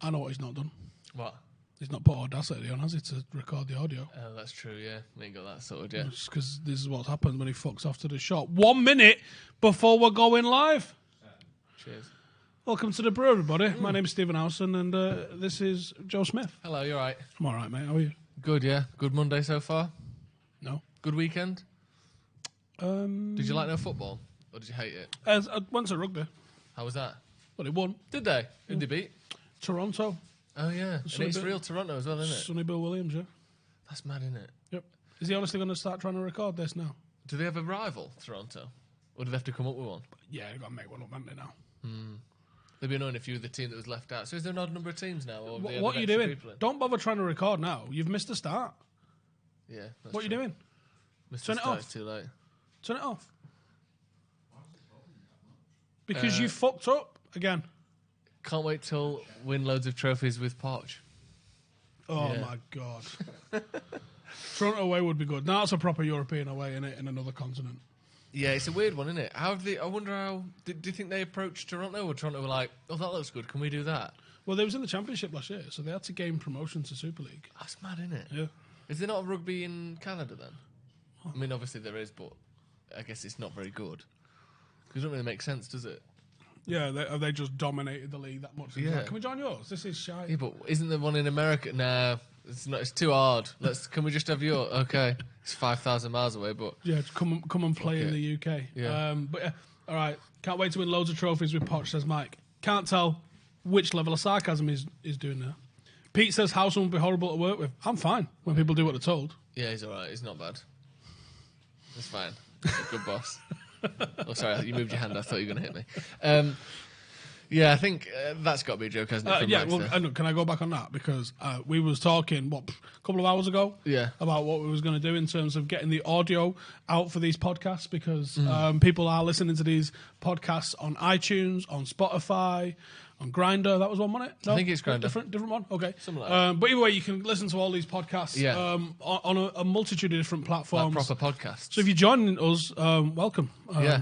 I know what he's not done. What? He's not put Audacity on, has he, to record the audio? Oh, that's true, yeah. We ain't got that sorted yet. Just because this is what's happened when he fucks off to the shop. 1 minute before we're going live. Cheers. Welcome to the Brew, everybody. My name is Stephen Howson, and this is Joe Smith. Hello, you alright? I'm all right, mate. How are you? Good, yeah. Good Monday so far? No. Good weekend? Did Did you like no football? Or did you hate it? I went to rugby. How was that? Well, they won. Did they? Who'd they beat? Toronto. Oh, yeah. And it's real Toronto as well, isn't it? Sonny Bill Williams, yeah. That's mad, isn't it? Yep. Is he honestly going to start trying to record this now? Do they have a rival, Toronto? Or do they have to come up with one? Yeah, they've got to make one up, haven't they, now? They'd be annoying if you were the team that was left out. So is there an odd number of teams now? Or What are you doing? Don't bother trying to record now. You've missed the start. Yeah. That's What are you true. doing? Missed Turn the it start, off. It's too late. Turn it off. Because you fucked up again. Can't wait till win loads of trophies with Perch. Oh, Yeah. my God. Toronto away would be good. Now it's a proper European away, innit, in another continent. Yeah, it's a weird one, isn't it? How have they? I wonder how. Do you think they approached Toronto, or Toronto were like, "Oh, that looks good. Can we do that?" Well, they was in the Championship last year, so they had to gain promotion to Super League. That's mad, isn't it? Yeah. Is there not a rugby in Canada then? I mean, obviously there is, but I guess it's not very good. Because it doesn't really make sense, does it? Yeah, they just dominated the league that much. It's Yeah. like, can we join yours? This is shy. Yeah, but isn't there one in America? No, it's not. It's too hard. Can we just have your? Okay, it's 5,000 miles away, but Yeah, come and play in it. the UK. Yeah. But yeah, all right. Can't wait to win loads of trophies with Poch, says Mike. Can't tell which level of sarcasm is doing there. Pete says Howson would be horrible to work with. I'm fine when people do what they're told. yeah, he's all right. He's not bad. It's fine. He's a good boss. Oh, sorry, you moved your hand. I thought you were going to hit me. Yeah, I think that's got to be a joke, hasn't it? From Yeah, Baxter? well, and can I go back on that? Because we was talking, a couple of hours ago Yeah. about what we was going to do in terms of getting the audio out for these podcasts because people are listening to these podcasts on iTunes, on Spotify, on Grindr. That was one, wasn't it? No? I think it's Grindr. Different one? Okay. Something like that. But either way, you can listen to all these podcasts Yeah. on a multitude of different Like platforms. proper podcasts. So if you're joining us, welcome. Yeah.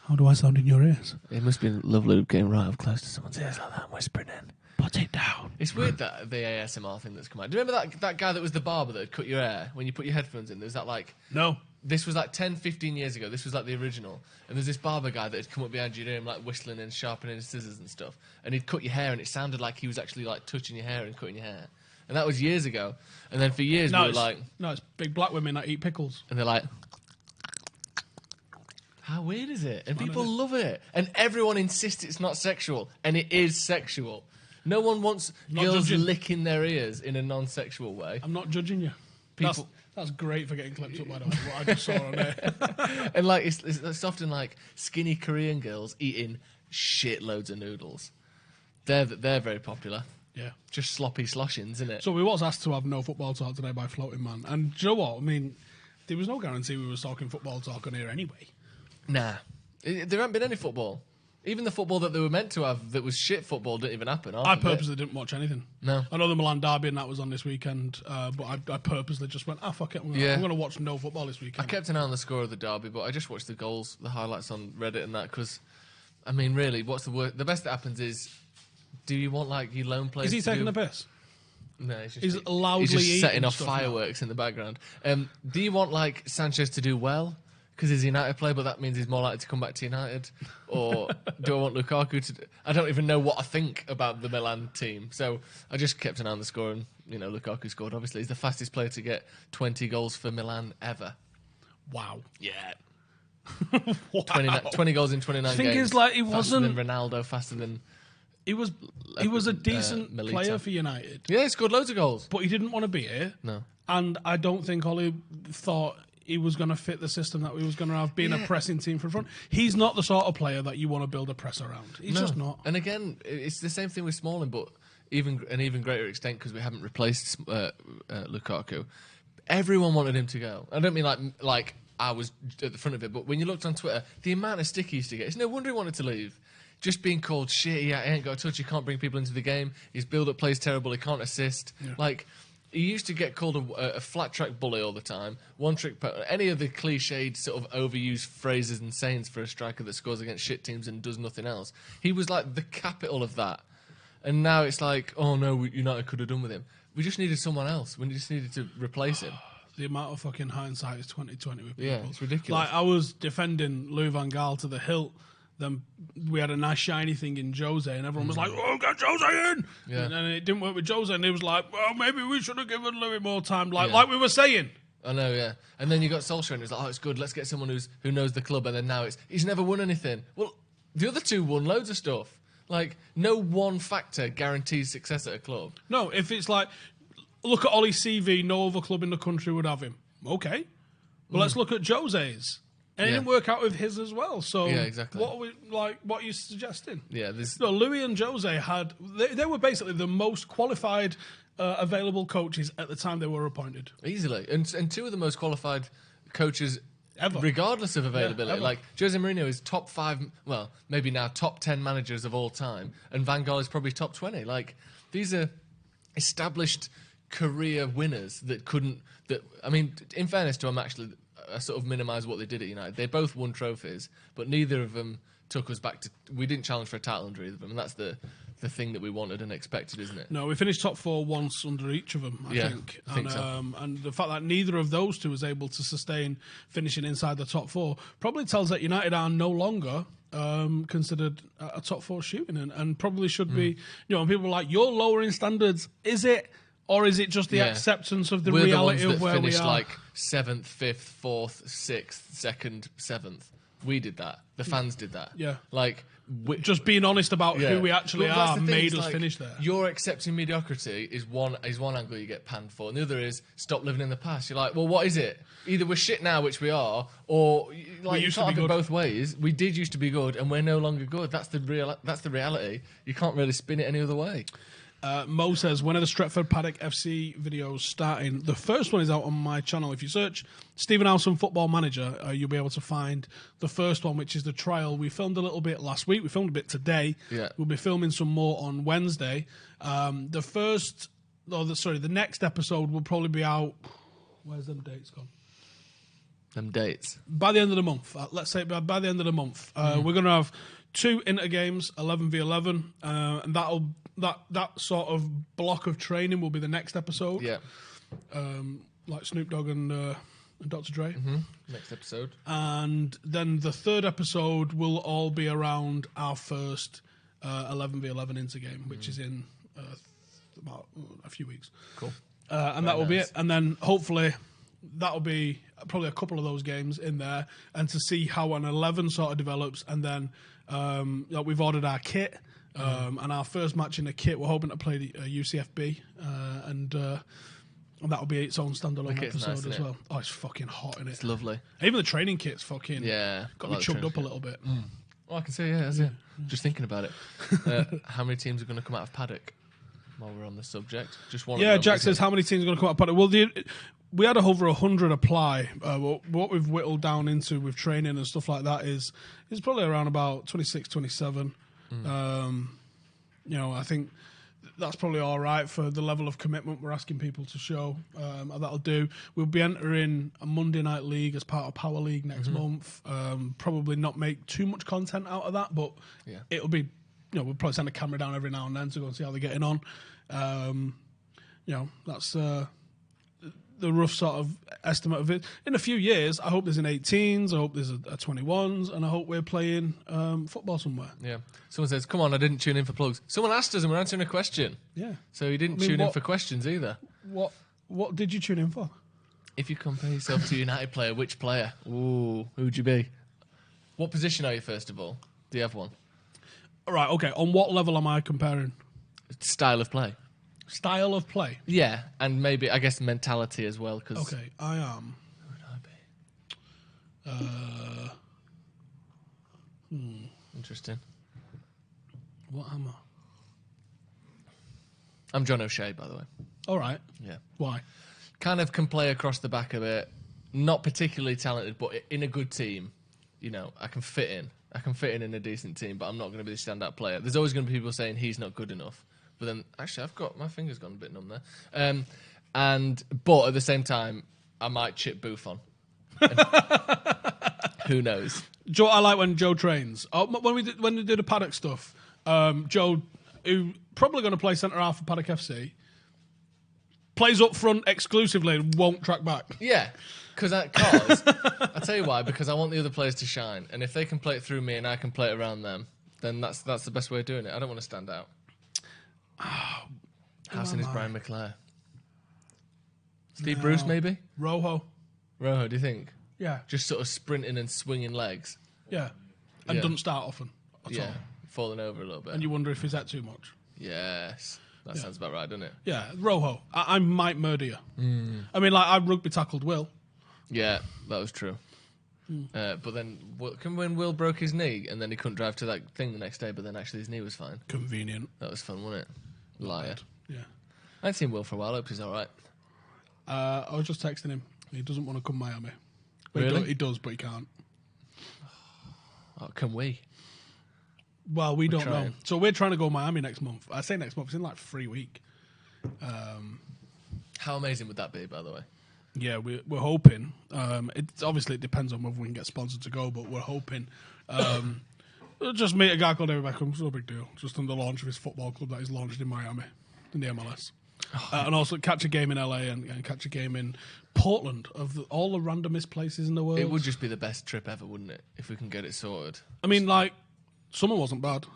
How do I sound in your ears? It must be lovely getting right up close to someone's ears like that and whispering in. Put it down. It's weird that the ASMR thing that's come out. Do you remember that guy that was the barber that had cut your hair when you put your headphones in? There was that like... No. This was like 10, 15 years ago. This was like the original. And there's this barber guy that had come up behind you, him like whistling and sharpening his scissors and stuff. And he'd cut your hair and it sounded like he was actually like touching your hair and cutting your hair. And that was years ago. And then for years we were like... No, it's big black women that eat pickles. And they're like... How weird is it? And people love it. And everyone insists it's not sexual. And it is sexual. No one wants girls judging. licking their ears in a non-sexual way. I'm not judging you. People- That's great for getting clipped up, by the way, what I just saw on there. And like it's often like skinny Korean girls eating shitloads of noodles. They're very popular. Yeah. Just sloppy sloshings, isn't it? So we was asked to have no football talk today by Floating Man. And do you know what? I mean, there was no guarantee we was talking football talk on here anyway. Nah. There hasn't been any football. Even the football that they were meant to have that was shit football didn't even happen. I purposely didn't watch anything. No. I know the Milan derby and that was on this weekend, but I purposely just went, fuck it, I'm going to watch no football this I weekend. kept an eye on the score of the derby, but I just watched the goals, the highlights on Reddit and that, because, I mean, really, what's the worst? The best that happens is, do you want, like, your lone players Is he to taking do... a piss? No, He's loudly he's just eating setting off stuff now. fireworks in the background. Do you want, like, Sanchez to do well? Because he's a United player, but that means he's more likely to come back to United? Or do I want Lukaku to... I don't even know what I think about the Milan team. So I just kept an eye on the score and, Lukaku scored. Obviously, he's the fastest player to get 20 goals for Milan ever. Wow. Yeah. Wow. 20 goals in 29 The thing games. is, like, he faster wasn't... than Ronaldo, faster than... He was a decent Milita. player for United, Yeah, he scored loads of goals. but he didn't want to be here. No. And I don't think Ollie thought he was going to fit the system that we was going to have, being a pressing team from front. He's not the sort of player that you want to build a press around. He's just not. And again, it's the same thing with Smalling, but an even greater extent because we haven't replaced Lukaku. Everyone wanted him to go. I don't mean like I was at the front of it, but when you looked on Twitter, the amount of stick he used to get, it's no wonder he wanted to leave. Just being called shit, he ain't got a touch, he can't bring people into the game, his build-up play's terrible, he can't assist. Yeah. Like, he used to get called a flat-track bully all the time, one-trick... Any of the cliched sort of overused phrases and sayings for a striker that scores against shit teams and does nothing else. He was like the capital of that. And now it's like, oh no, United could have done with him. We just needed someone else. We just needed to replace him. The amount of fucking hindsight is 2020 with people. Yeah, it's ridiculous. Like, I was defending Lou Van Gaal to the hilt. Then we had a nice shiny thing in Jose, and everyone was like, "Oh, get Jose in!" Yeah. And then it didn't work with Jose, and he was like, "Well, maybe we should have given Louis more time," like we were saying. I know, yeah. And then you got Solskjaer, and it's like, "Oh, it's good. Let's get someone who knows the club." And then now he's never won anything. Well, the other two won loads of stuff. Like, no one factor guarantees success at a club. No, if it's like, look at Ollie's CV, no other club in the country would have him. Okay, well, let's look at Jose's. And it didn't work out with his as well. So yeah, exactly. What are you suggesting? Yeah, Louis and Jose had they were basically the most qualified available coaches at the time they were appointed. Easily. And two of the most qualified coaches Ever. Regardless of availability. Yeah, like Jose Mourinho is top 5, well, maybe now top 10 managers of all time, and Van Gaal is probably top 20. Like, these are established career winners I mean, in fairness to them, actually, I sort of minimise what they did at United. They both won trophies, but neither of them took us back to... We didn't challenge for a title under either of them, and that's the thing that we wanted and expected, isn't it? No, we finished top 4 once under each of them, I think. I think so. And the fact that neither of those two was able to sustain finishing inside the top 4 probably tells that United are no longer considered a top 4 shooting and probably should be... You know, and people are like, you're lowering standards. Is it... Or is it just the acceptance of the reality of where we are? We're the ones that finished like 7th, 5th, 4th, 6th, 2nd, 7th. We did that. The fans did that. Yeah. Like... just being honest about who we actually are made us finish there. You're accepting mediocrity is one angle you get panned for, and the other is stop living in the past. You're like, well, what is it? Either we're shit now, which we are, or like you can't have it both ways. We did used to be good, and we're no longer good. That's the reality. You can't really spin it any other way. Mo says, when are the Stretford Paddock FC videos starting? The first one is out on my channel. If you search Stephen Howson Football Manager, you'll be able to find the first one, which is the trial. We filmed a little bit last week. We filmed a bit today. Yeah. We'll be filming some more on Wednesday. The next episode will probably be out... Where's them dates gone? Them dates? By the end of the month. Let's say by the end of the month. We're going to have 2 inter games, 11v11, and that sort of block of training will be the next episode. Yeah. Like Snoop Dogg and Dr. Dre. Mm-hmm. Next episode. And then the third episode will all be around our first 11v11 inter game, which is in about a few weeks. Cool. And that will be it. And then hopefully that'll be probably a couple of those games in there, and to see how an 11 sort of develops. And then we've ordered our kit. And our first match in the kit, we're hoping to play the UCFB, and that'll be its own standalone episode as well. Oh, it's fucking hot, isn't it? It's lovely. Even the training kit's fucking got me chugged up a little bit. Oh, I can see, that's it. Just thinking about it. How many teams are going to come out of Paddock while we're on the subject? Just one. Yeah, Jack says, how many teams are going to come out of Paddock? Well, we had over 100 apply. What we've whittled down into with training and stuff like that is probably around about 26, 27. I think that's probably all right for the level of commitment we're asking people to show. That'll do. We'll be entering a Monday night league as part of Power League next month. Probably not make too much content out of that, but it'll be, we'll probably send a camera down every now and then to go and see how they're getting on. That's the rough sort of estimate of it. In a few years, I hope there's an 18s, I hope there's a 21s, and I hope we're playing football somewhere. Yeah. Someone says, come on, I didn't tune in for plugs. Someone asked us and we're answering a question. Yeah. So you didn't tune in for questions either. What did you tune in for? If you compare yourself to a United player, which player? Ooh, who'd you be? What position are you, first of all? Do you have one? All right, okay. On what level am I comparing? Style of play. Style of play? Yeah, and maybe, I guess, mentality as well. Cause okay, I am. Who would I be? Interesting. What am I? I'm John O'Shea, by the way. All right. Yeah. Why? Kind of can play across the back a bit. Not particularly talented, but in a good team, I can fit in. I can fit in a decent team, but I'm not going to be the standout player. There's always going to be people saying he's not good enough. But then, actually, I've got my fingers gone a bit numb there. But at the same time, I might chip Buffon. Who knows? Joe, I like when Joe trains. When we did the Paddock stuff, Joe, who probably going to play centre half for Paddock FC. Plays up front exclusively and won't track back. Yeah, because I tell you why. Because I want the other players to shine, and if they can play it through me and I can play it around them, then that's the best way of doing it. I don't want to stand out. Howson is Brian McClare. Steve Bruce, maybe? Rojo, do you think? yeah. Just sort of sprinting and swinging legs. Yeah. And Yeah. doesn't start often at all. Falling over a little bit. And you wonder if he's at too much. Yes. That sounds about right, doesn't it? Yeah, Rojo. I might murder you. I mean, like, I rugby tackled Will. Yeah, that was true. But then, when Will broke his knee and then he couldn't drive to that thing the next day, but then actually his knee was fine. Convenient. That was fun, wasn't it? Liar. Yeah. I ain't seen Will for a while. I hope he's all right. I was just texting him. He doesn't want to come Miami. Really? He does, but he can't. Oh, can we? Well, we don't know. trying. So we're trying to go Miami next month. I say next month. It's in like 3 weeks. How amazing would that be, by the way? Yeah, we're hoping. It depends on whether we can get sponsored to go, but we're hoping. We'll just meet a guy called David Beckham. It's no big deal. Just on the launch of his football club that he's launched in Miami, in the MLS. And also catch a game in LA and catch a game in Portland, of all the randomest places in the world. It would just be the best trip ever, wouldn't it? If we can get it sorted. I mean, like, summer wasn't bad.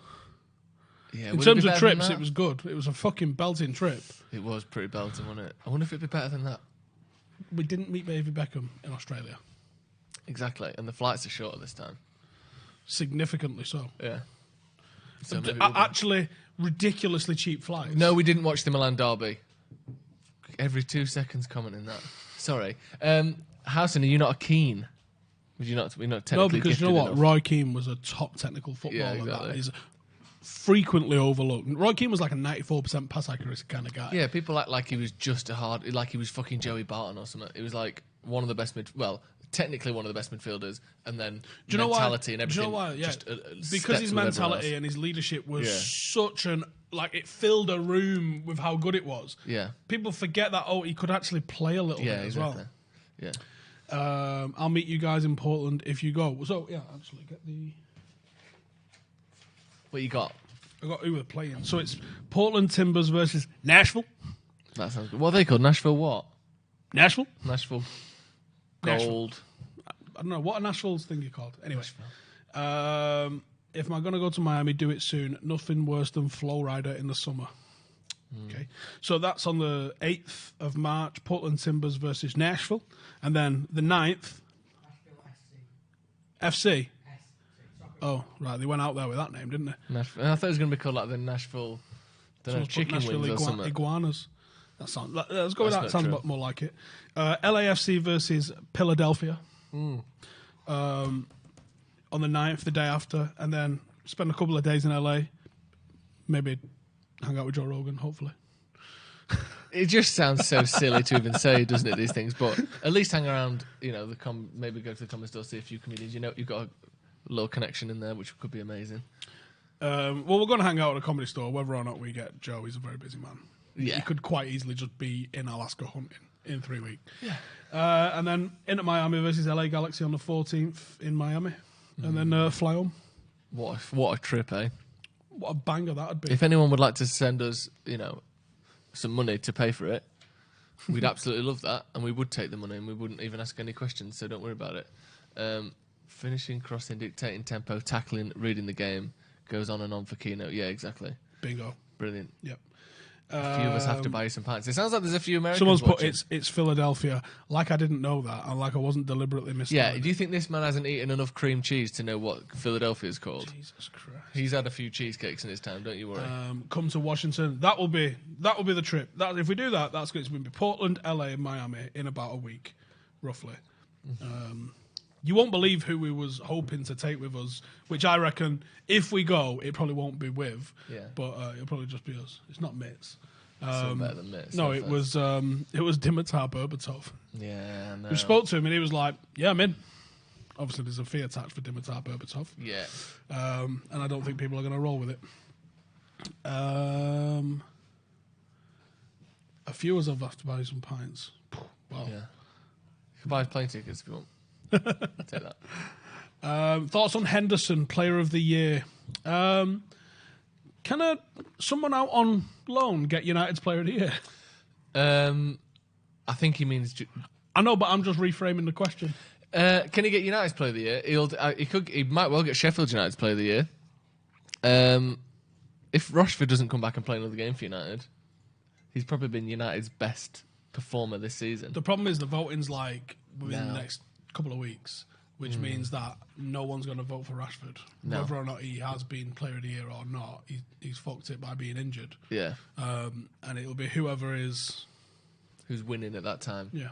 Yeah, In would it terms be of better than trips, that? it was good. It was a fucking belting trip. It was pretty belting, wasn't it? I wonder if it'd be better than that. We didn't meet David Beckham in Australia. Exactly, and the flights are shorter this time. Significantly so. Yeah. So maybe it will be. Actually, ridiculously cheap flights. No, we didn't watch the Milan derby. Every 2 seconds commenting that. Sorry. Howson, are you not a keen? Would you not? We're not technically No, because you know gifted what? enough? Roy Keane was a top technical footballer. Yeah, exactly. That is frequently overlooked. Roy Keane was like a 94% pass accuracy kind of guy. Yeah, people act like he was just like he was fucking Joey Barton or something. It was like one of the best technically one of the best midfielders, and then Do you know mentality why? and everything. Do you know why? Yeah, just, because steps his with everyone mentality else. and his leadership was Yeah. such an it filled a room with how good it was. Yeah. People forget that he could actually play a little Yeah, bit exactly. as Yeah. well. I'll meet you guys in Portland if you go. So yeah, actually get the. What you got? I got who we're playing. So it's Portland Timbers versus Nashville. That sounds good. What are they called? Nashville what? Nashville. Nashville Nashville. Gold. I don't know what a Nashville's thing you called. Anyway, if I'm going to go to Miami, do it soon. Nothing worse than Flow Rider in the summer. Okay, so that's on the 8th of March. Portland Timbers versus Nashville, and then the 9th. FC. Oh, right. They went out there with that name, didn't they? Nashville. I thought it was going to be called like the Nashville. Don't know, Someone's put chicken Nashville wings or something. Iguanas. That sounds. Let's go with That's that. not Sounds true. more like it. LAFC versus Philadelphia. On the 9th, the day after, and then spend a couple of days in LA. Maybe hang out with Joe Rogan, hopefully. It just sounds so silly to even say, doesn't it? These things, but at least hang around. You know, maybe go to the comedy store, see a few comedians. You know, you've got a little connection in there, which could be amazing. Well, we're going to hang out at a comedy store. Whether or not we get Joe, he's a very busy man. Yeah. He could quite easily just be in Alaska hunting in 3 weeks. Yeah. And then into Miami versus LA Galaxy on the 14th in Miami. And then fly home. What a trip, eh? What a banger that'd be. If anyone would like to send us, you know, some money to pay for it, we'd absolutely love that, and we would take the money, and we wouldn't even ask any questions. So don't worry about it. Finishing, crossing, dictating tempo, tackling, reading the game, goes on and on for keynote. Yeah, exactly. Bingo. Brilliant. Yep. A few of us have to buy you some pints. It sounds like there's a few Americans Someone's put watching. it's Philadelphia. Like I didn't know that, and like I wasn't deliberately misled. Yeah, do you think this man hasn't eaten enough cream cheese to know what Philadelphia is called? Jesus Christ. He's had a few cheesecakes in his time, don't you worry. Come to Washington. That will be the trip. If we do that, that's going to be Portland, LA, and Miami in about a week, roughly. You won't believe who we was hoping to take with us, which I reckon if we go, it probably won't be with. Yeah. But it'll probably just be us. It's not Mitts. So better than this. No, it was Dimitar Berbatov. Yeah, no. We spoke to him and he was like, "Yeah, I'm in." Obviously, there's a fee attached for Dimitar Berbatov. Yeah. And I don't think people are going to roll with it. A few of us have asked to buy some pints. Well, Yeah. You can buy plane tickets if you want. I'll take that. thoughts on Henderson, Player of the Year? Can someone out on loan get United's Player of the Year? I think he means. I know, but I'm just reframing the question. Can he get United's Player of the Year? He might well get Sheffield United's Player of the Year. If Rashford doesn't come back and play another game for United, he's probably been United's best performer this season. The problem is the voting's like within the next couple of weeks, which means that no one's going to vote for Rashford. No. Whether or not he has been Player of the Year or not, he's fucked it by being injured. Yeah. And it'll be whoever is... Who's winning at that time. Yeah.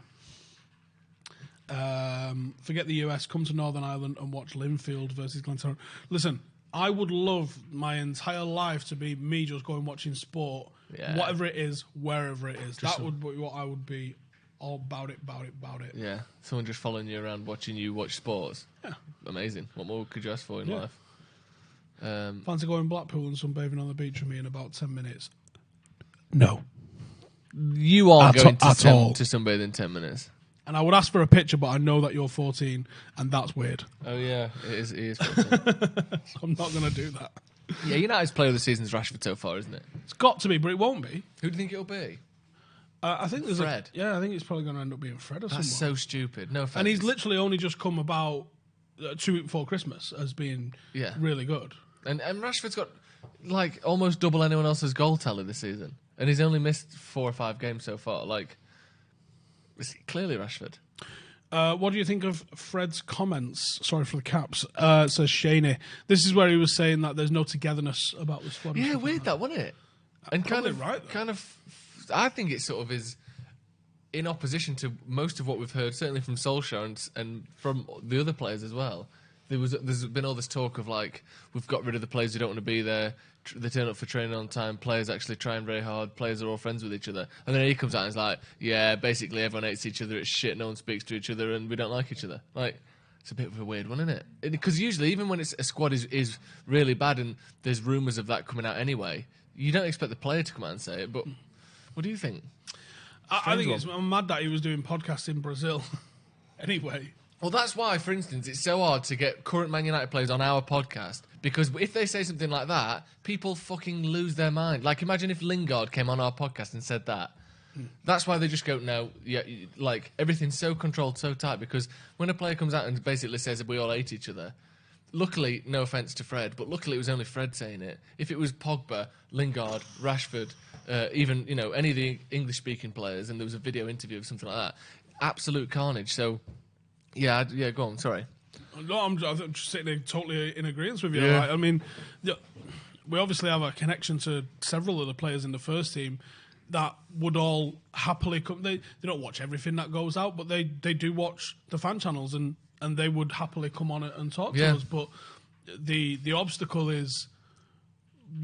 Forget the US, come to Northern Ireland and watch Linfield versus Glentoran. Listen, I would love my entire life to be me just going watching sport, whatever it is, wherever it is. That would be what I would be all about it. Yeah, someone just following you around watching you watch sports. Yeah. Amazing. What more could you ask for in life? Fancy going Blackpool and sunbathing on the beach with me in about 10 minutes? No. You are going to sunbathe in 10 minutes. And I would ask for a picture, but I know that you're 14, and that's weird. Oh, yeah, it is 14. So I'm not going to do that. Yeah, United's Player of the Season's Rashford so far, isn't it? It's got to be, but it won't be. Who do you think it'll be? I think there's Fred. I think it's probably going to end up being Fred or something. That's so stupid. No offense. And he's literally only just come about 2 weeks before Christmas as being really good. And Rashford's got like almost double anyone else's goal tally this season, and he's only missed 4 or 5 games so far. Like, it's clearly Rashford. What do you think of Fred's comments? Sorry for the caps. Says Shaney. This is where he was saying that there's no togetherness about the squad. Yeah, weird that, wasn't it? And Probably I think it sort of is in opposition to most of what we've heard, certainly from Solskjaer and from the other players as well. There's been all this talk of like, we've got rid of the players who don't want to be there. They turn up for training on time. Players actually trying very hard. Players are all friends with each other. And then he comes out and is like, yeah, basically everyone hates each other. It's shit. No one speaks to each other, and we don't like each other. Like, it's a bit of a weird one, isn't it? Because usually, even when it's a squad is really bad and there's rumours of that coming out anyway, you don't expect the player to come out and say it. But what do you think? I think I'm mad that he was doing podcasts in Brazil. Anyway. Well, that's why, for instance, it's so hard to get current Man United players on our podcast, because if they say something like that, people fucking lose their mind. Like, imagine if Lingard came on our podcast and said that. That's why they just go, no, yeah, like, everything's so controlled, so tight, because when a player comes out and basically says that we all hate each other, luckily, no offence to Fred, but luckily it was only Fred saying it. If it was Pogba, Lingard, Rashford, even, any of the English-speaking players, and there was a video interview of something like that, absolute carnage. So... Yeah, go on, sorry. No, I'm just sitting there totally in agreement with you. Yeah. Right? I mean, we obviously have a connection to several of the players in the first team that would all happily come. They don't watch everything that goes out, but they do watch the fan channels, and they would happily come on and talk to us. But the obstacle is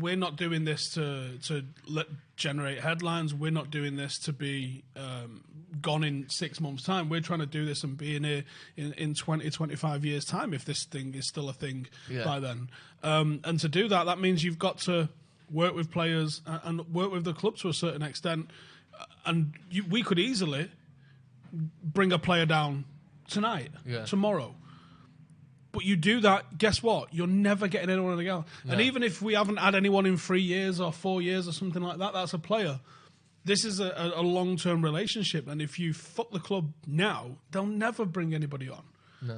we're not doing this to generate headlines. We're not doing this to be gone in 6 months' time. We're trying to do this and be in here in 20, 25 years' time, if this thing is still a thing by then. And to do that means you've got to work with players and work with the club to a certain extent. And we could easily bring a player down tonight, tomorrow. But you do that, guess what? You're never getting anyone else. No. And even if we haven't had anyone in 3 years or 4 years or something like that, that's a player. This is a long-term relationship. And if you fuck the club now, they'll never bring anybody on.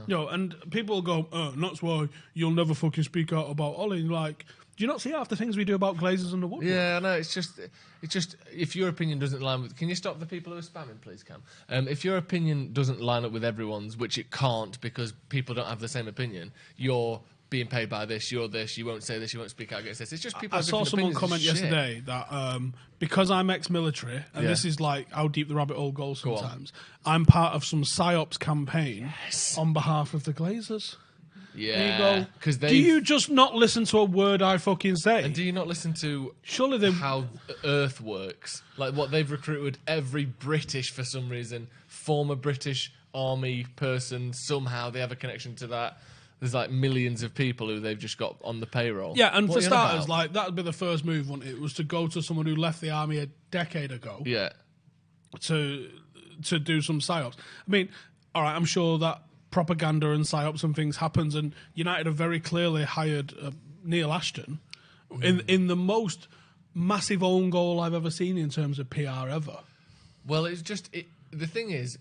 No. And people will go, and that's why you'll never fucking speak out about Ollie. Like, do you not see half the things we do about Glazers and the Woodward? Yeah, I know. It's just if your opinion doesn't line with... Can you stop the people who are spamming, please, Cam? If your opinion doesn't line up with everyone's, which it can't because people don't have the same opinion, you're being paid by this, you're this, you won't say this, you won't speak out against this. It's just people... I saw someone comment yesterday that because I'm ex-military, and this is like how deep the rabbit hole goes sometimes, I'm part of some PSYOPs campaign on behalf of the Glazers. Yeah, because do you just not listen to a word I fucking say? And do you not listen to how Earth works? Like what they've recruited every British, for some reason, former British army person, somehow they have a connection to that. There's like millions of people who they've just got on the payroll. Yeah, and for starters, like that would be the first move, wouldn't it? It was to go to someone who left the army a decade ago. Yeah. To do some PSYOPs. I mean, all right, I'm sure that propaganda and PSYOPs and things happens, and United have very clearly hired Neil Ashton in the most massive own goal I've ever seen in terms of PR ever. Well, it's just the thing is,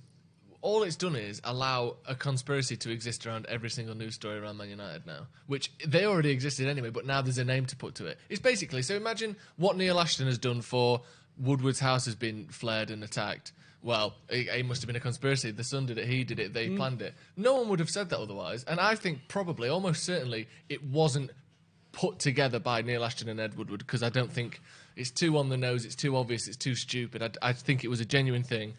all it's done is allow a conspiracy to exist around every single news story around Man United now, which they already existed anyway, but now there's a name to put to it. It's basically, so imagine what Neil Ashton has done for Woodward's house has been flared and attacked. Well, it must have been a conspiracy. The Sun did it, he did it, they planned it. No one would have said that otherwise, and I think probably, almost certainly, it wasn't put together by Neil Ashton and Ed Woodward, because I don't think it's too on the nose, it's too obvious, it's too stupid. I think it was a genuine thing.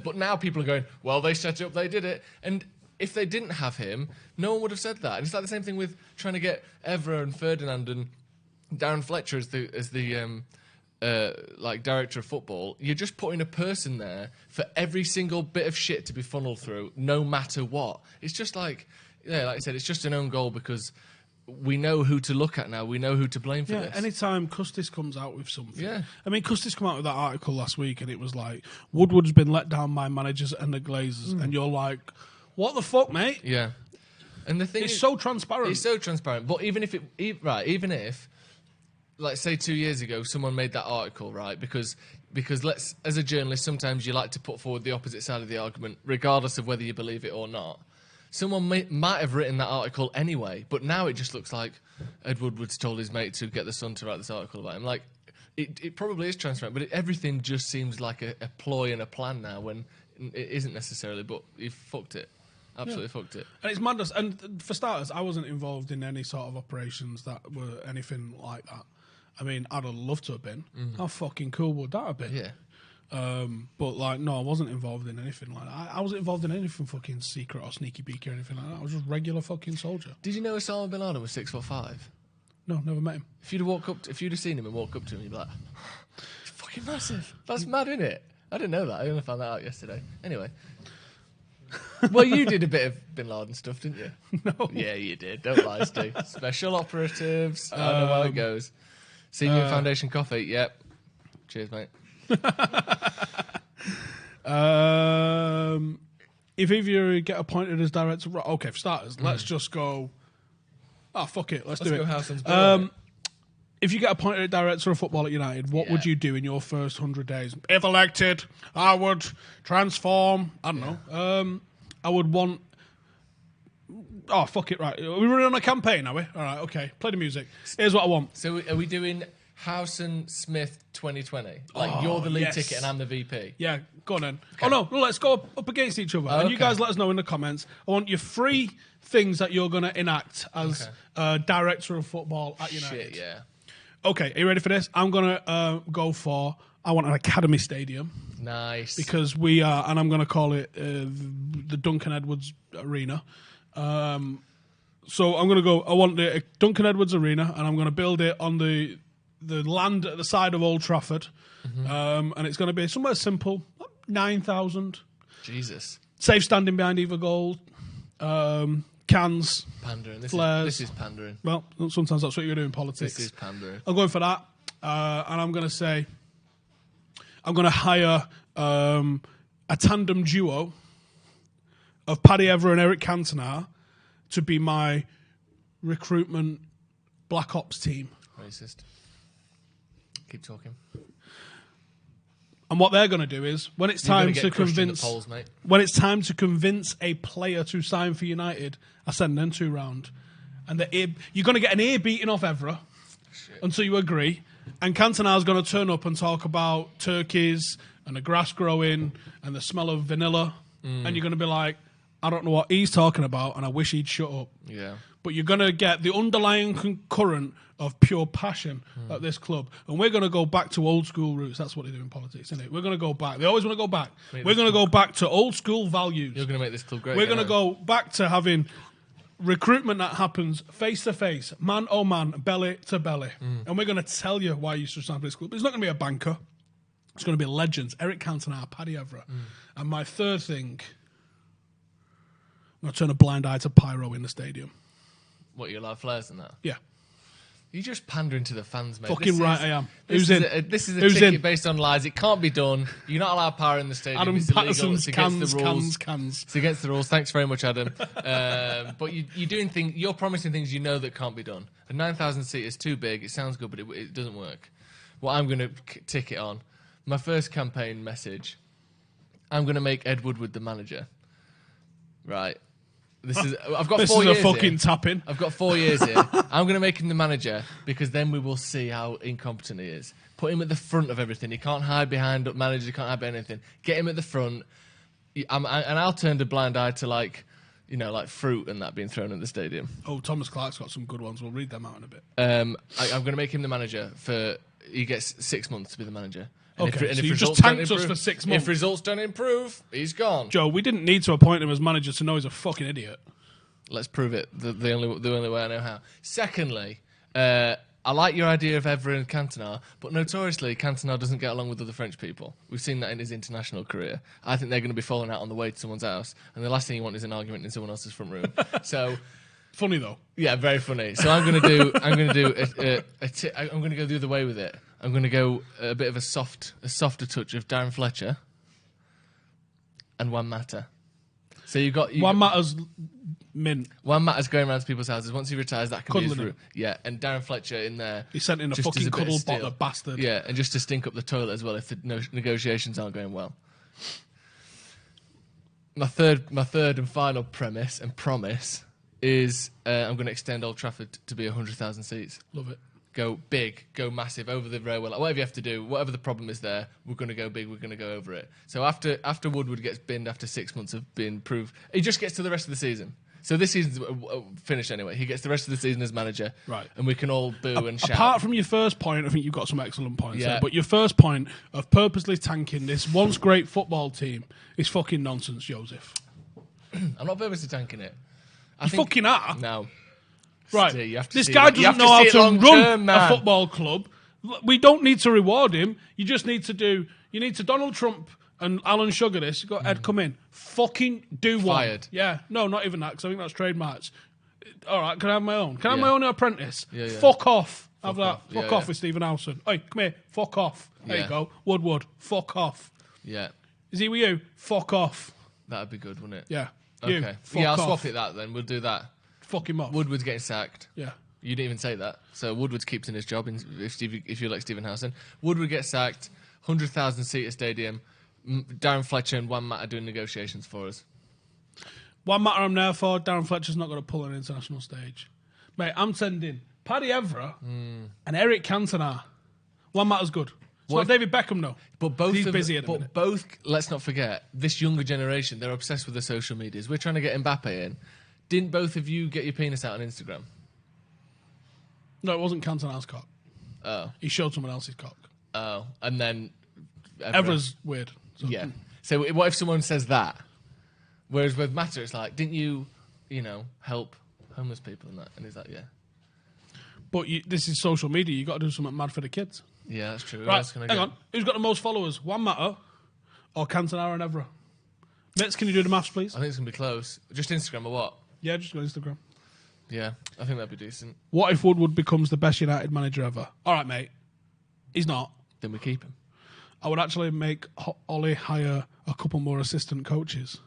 But now people are going, well, they set it up, they did it. And if they didn't have him, no one would have said that. And it's like the same thing with trying to get Evra and Ferdinand and Darren Fletcher as the like director of football. You're just putting a person there for every single bit of shit to be funneled through, no matter what. It's just like, yeah, like I said, it's just an own goal because we know who to look at now. We know who to blame for this. Anytime Custis comes out with something. Yeah. I mean, Custis come out with that article last week and it was like, Woodward's been let down by managers and the Glazers. And you're like, what the fuck, mate? Yeah. And the thing is, so transparent. It's so transparent. But even if, like, say 2 years ago, someone made that article, right? Because let's, as a journalist, sometimes you like to put forward the opposite side of the argument, regardless of whether you believe it or not. Someone might have written that article anyway, but now it just looks like Ed Woodward's told his mate to get the Sun to write this article about him. Like, it probably is transparent, but everything just seems like a ploy and a plan now when it isn't necessarily, but you've fucked it. Absolutely fucked it. And it's madness. And for starters, I wasn't involved in any sort of operations that were anything like that. I mean, I'd have loved to have been. How fucking cool would that have been? Yeah. But like, no, I wasn't involved in anything like that. I wasn't involved in anything fucking secret or sneaky beaky or anything like that. I was just a regular fucking soldier. Did you know Osama bin Laden was 6'5"? No, never met him. If you'd have seen him and walked up to him, you'd be like, he's fucking massive. That's mad, isn't it? I didn't know that. I only found that out yesterday. Anyway. Well, you did a bit of bin Laden stuff, didn't you? No. Yeah, you did. Don't lie, Stu. Special operatives. I know how it goes. Senior Foundation coffee. Yep. Cheers, mate. If either of you get appointed as director, okay, for starters, let's just go. Oh, fuck it, let's do it. Go Howson's if you get appointed director of football at United, what would you do in your first 100 days? If elected, I would transform. I don't know. I would want. Oh, fuck it, right. Are we running on a campaign, are we? All right, okay. Play the music. Here's what I want. So are we doing Howson Smith 2020? Like, you're the lead ticket and I'm the VP? Yeah, go on then. Okay. Oh, no, let's go up against each other. And you guys let us know in the comments. I want your 3 things that you're going to enact as director of football at United. Shit, yeah. Okay, are you ready for this? I'm going to go for, I want an academy stadium. Nice. Because we are, and I'm going to call it the Duncan Edwards Arena. So I'm going to go, I want the Duncan Edwards Arena, and I'm going to build it on the land at the side of Old Trafford. And it's going to be somewhere simple, 9,000. Jesus. Safe standing behind either goal. Cans. Pandering. Flares. This is pandering. Well, sometimes that's what you do in politics. This is pandering. I'm going for that. And I'm going to say, I'm going to hire a tandem duo of Paddy Evra and Eric Cantona to be my recruitment Black Ops team. Racist. Keep talking. And what they're going to do is, when it's time to convince, when it's time to convince a player to sign for United, I send them 2 round, and you're going to get an ear beating off Evra until you agree, and Cantona's going to turn up and talk about turkeys and the grass growing and the smell of vanilla, and you're going to be like, I don't know what he's talking about, and I wish he'd shut up. Yeah. But you're going to get the underlying current of pure passion at this club. And we're going to go back to old school roots. That's what they do in politics, isn't it? We're going to go back. They always want to go back. We're going to go back to old school values. You're going to make this club great. We're going to go back to having recruitment that happens face to face, man oh man, belly to belly. And we're going to tell you why you should sign for this club. It's not going to be a banker. It's going to be legends. Eric Cantona, Paddy Evra. And my third thing, I'm going to turn a blind eye to pyro in the stadium. What, you allow flares in that? Yeah. You're just pandering to the fans, mate. Fucking right, I am. This Who's is in? This is a Who's ticket in? based on lies. It can't be done. You're not allowed power in the stadium. Adam It's illegal. Patterson's It's against the rules. cans. It's against the rules. Thanks very much, Adam. But you're doing things. You're promising things you know that can't be done. A 9,000 seat is too big. It sounds good, but it doesn't work. What I'm going to tick it on. My first campaign message. I'm going to make Ed Woodward the manager. Right. I've got 4 years. This is a fucking tap-in. I've got 4 years here. I'm going to make him the manager because then we will see how incompetent he is. Put him at the front of everything. He can't hide behind managers. He can't hide behind anything. Get him at the front, and I'll turn a blind eye to like fruit and that being thrown at the stadium. Oh, Thomas Clark's got some good ones. We'll read them out in a bit. I'm going to make him the manager he gets 6 months to be the manager. And okay, so you just tanked us for 6 months. If results don't improve, he's gone. Joe, we didn't need to appoint him as manager to know he's a fucking idiot. Let's prove it the only way I know how. Secondly, I like your idea of Evra and Cantona, but notoriously, Cantona doesn't get along with other French people. We've seen that in his international career. I think they're going to be falling out on the way to someone's house, and the last thing you want is an argument in someone else's front room. So, funny though. Yeah, very funny. So I'm going to go the other way with it. I'm going to go a bit of a softer touch of Darren Fletcher and Juan Mata. So Juan Mata's mint. Juan Mata's going around to people's houses. Once he retires, that can be his route. Yeah, and Darren Fletcher in there. He sent in a fucking cuddle bottle bastard. Yeah, and just to stink up the toilet as well if the negotiations aren't going well. My third and final premise and promise is I'm going to extend Old Trafford to be 100,000 seats. Love it. Go big, go massive, over the railway. Like, whatever you have to do, whatever the problem is there, we're going to go big, we're going to go over it. So after Woodward gets binned after 6 months of being proved, he just gets to the rest of the season. So this season's finished anyway. He gets the rest of the season as manager. Right. And we can all boo and shout. Apart from your first point, I think you've got some excellent points there. But your first point of purposely tanking this once great football team is fucking nonsense, Joseph. I'm not purposely tanking it. You fucking are. No. Right, Steve, this guy doesn't know how to run a football club. We don't need to reward him. You just need to You need to Donald Trump and Alan Sugar this. Go Ed, come in. Fucking do one. Fired. Yeah, no, not even that because I think that's trademarks. All right, can I have my own? Can I have my own apprentice? Yeah. Fuck off. Have that. Fuck off with Stephen Howson. Hey, come here. Fuck off. There you go. Woodward. Fuck off. Yeah. Is he with you? Fuck off. That'd be good, wouldn't it? Yeah. Okay. I'll swap it that then. We'll do that. Fuck him off. Woodward's getting sacked. Yeah. You didn't even say that. So Woodward keeps in his job if you like Stephen Howson. Woodward gets sacked. 100,000 seater stadium. Darren Fletcher and Juan Mata doing negotiations for us. Juan Mata I'm there for. Darren Fletcher's not going to pull an international stage. Mate, I'm sending Paddy Evra and Eric Cantona. Juan Mata's good. It's not David Beckham, though. But both he's busy at the minute. Both, let's not forget, this younger generation, they're obsessed with the social medias. We're trying to get Mbappe in. Didn't both of you get your penis out on Instagram? No, it wasn't Cantona's cock. Oh. He showed someone else's cock. Oh. And then Evra's weird. So. Yeah. So what if someone says that? Whereas with Mata, it's like, didn't you, help homeless people and that? And he's like, yeah. But this is social media. You've got to do something mad for the kids. Yeah, that's true. Right, hang on. Who's got the most followers? Juan Mata or Cantona and Evra? Mitz, can you do the maths, please? I think it's going to be close. Just Instagram or what? Yeah, just go Instagram. Yeah, I think that'd be decent. What if Woodward becomes the best United manager ever? All right, mate. He's not. Then we keep him. I would actually make Ollie hire a couple more assistant coaches.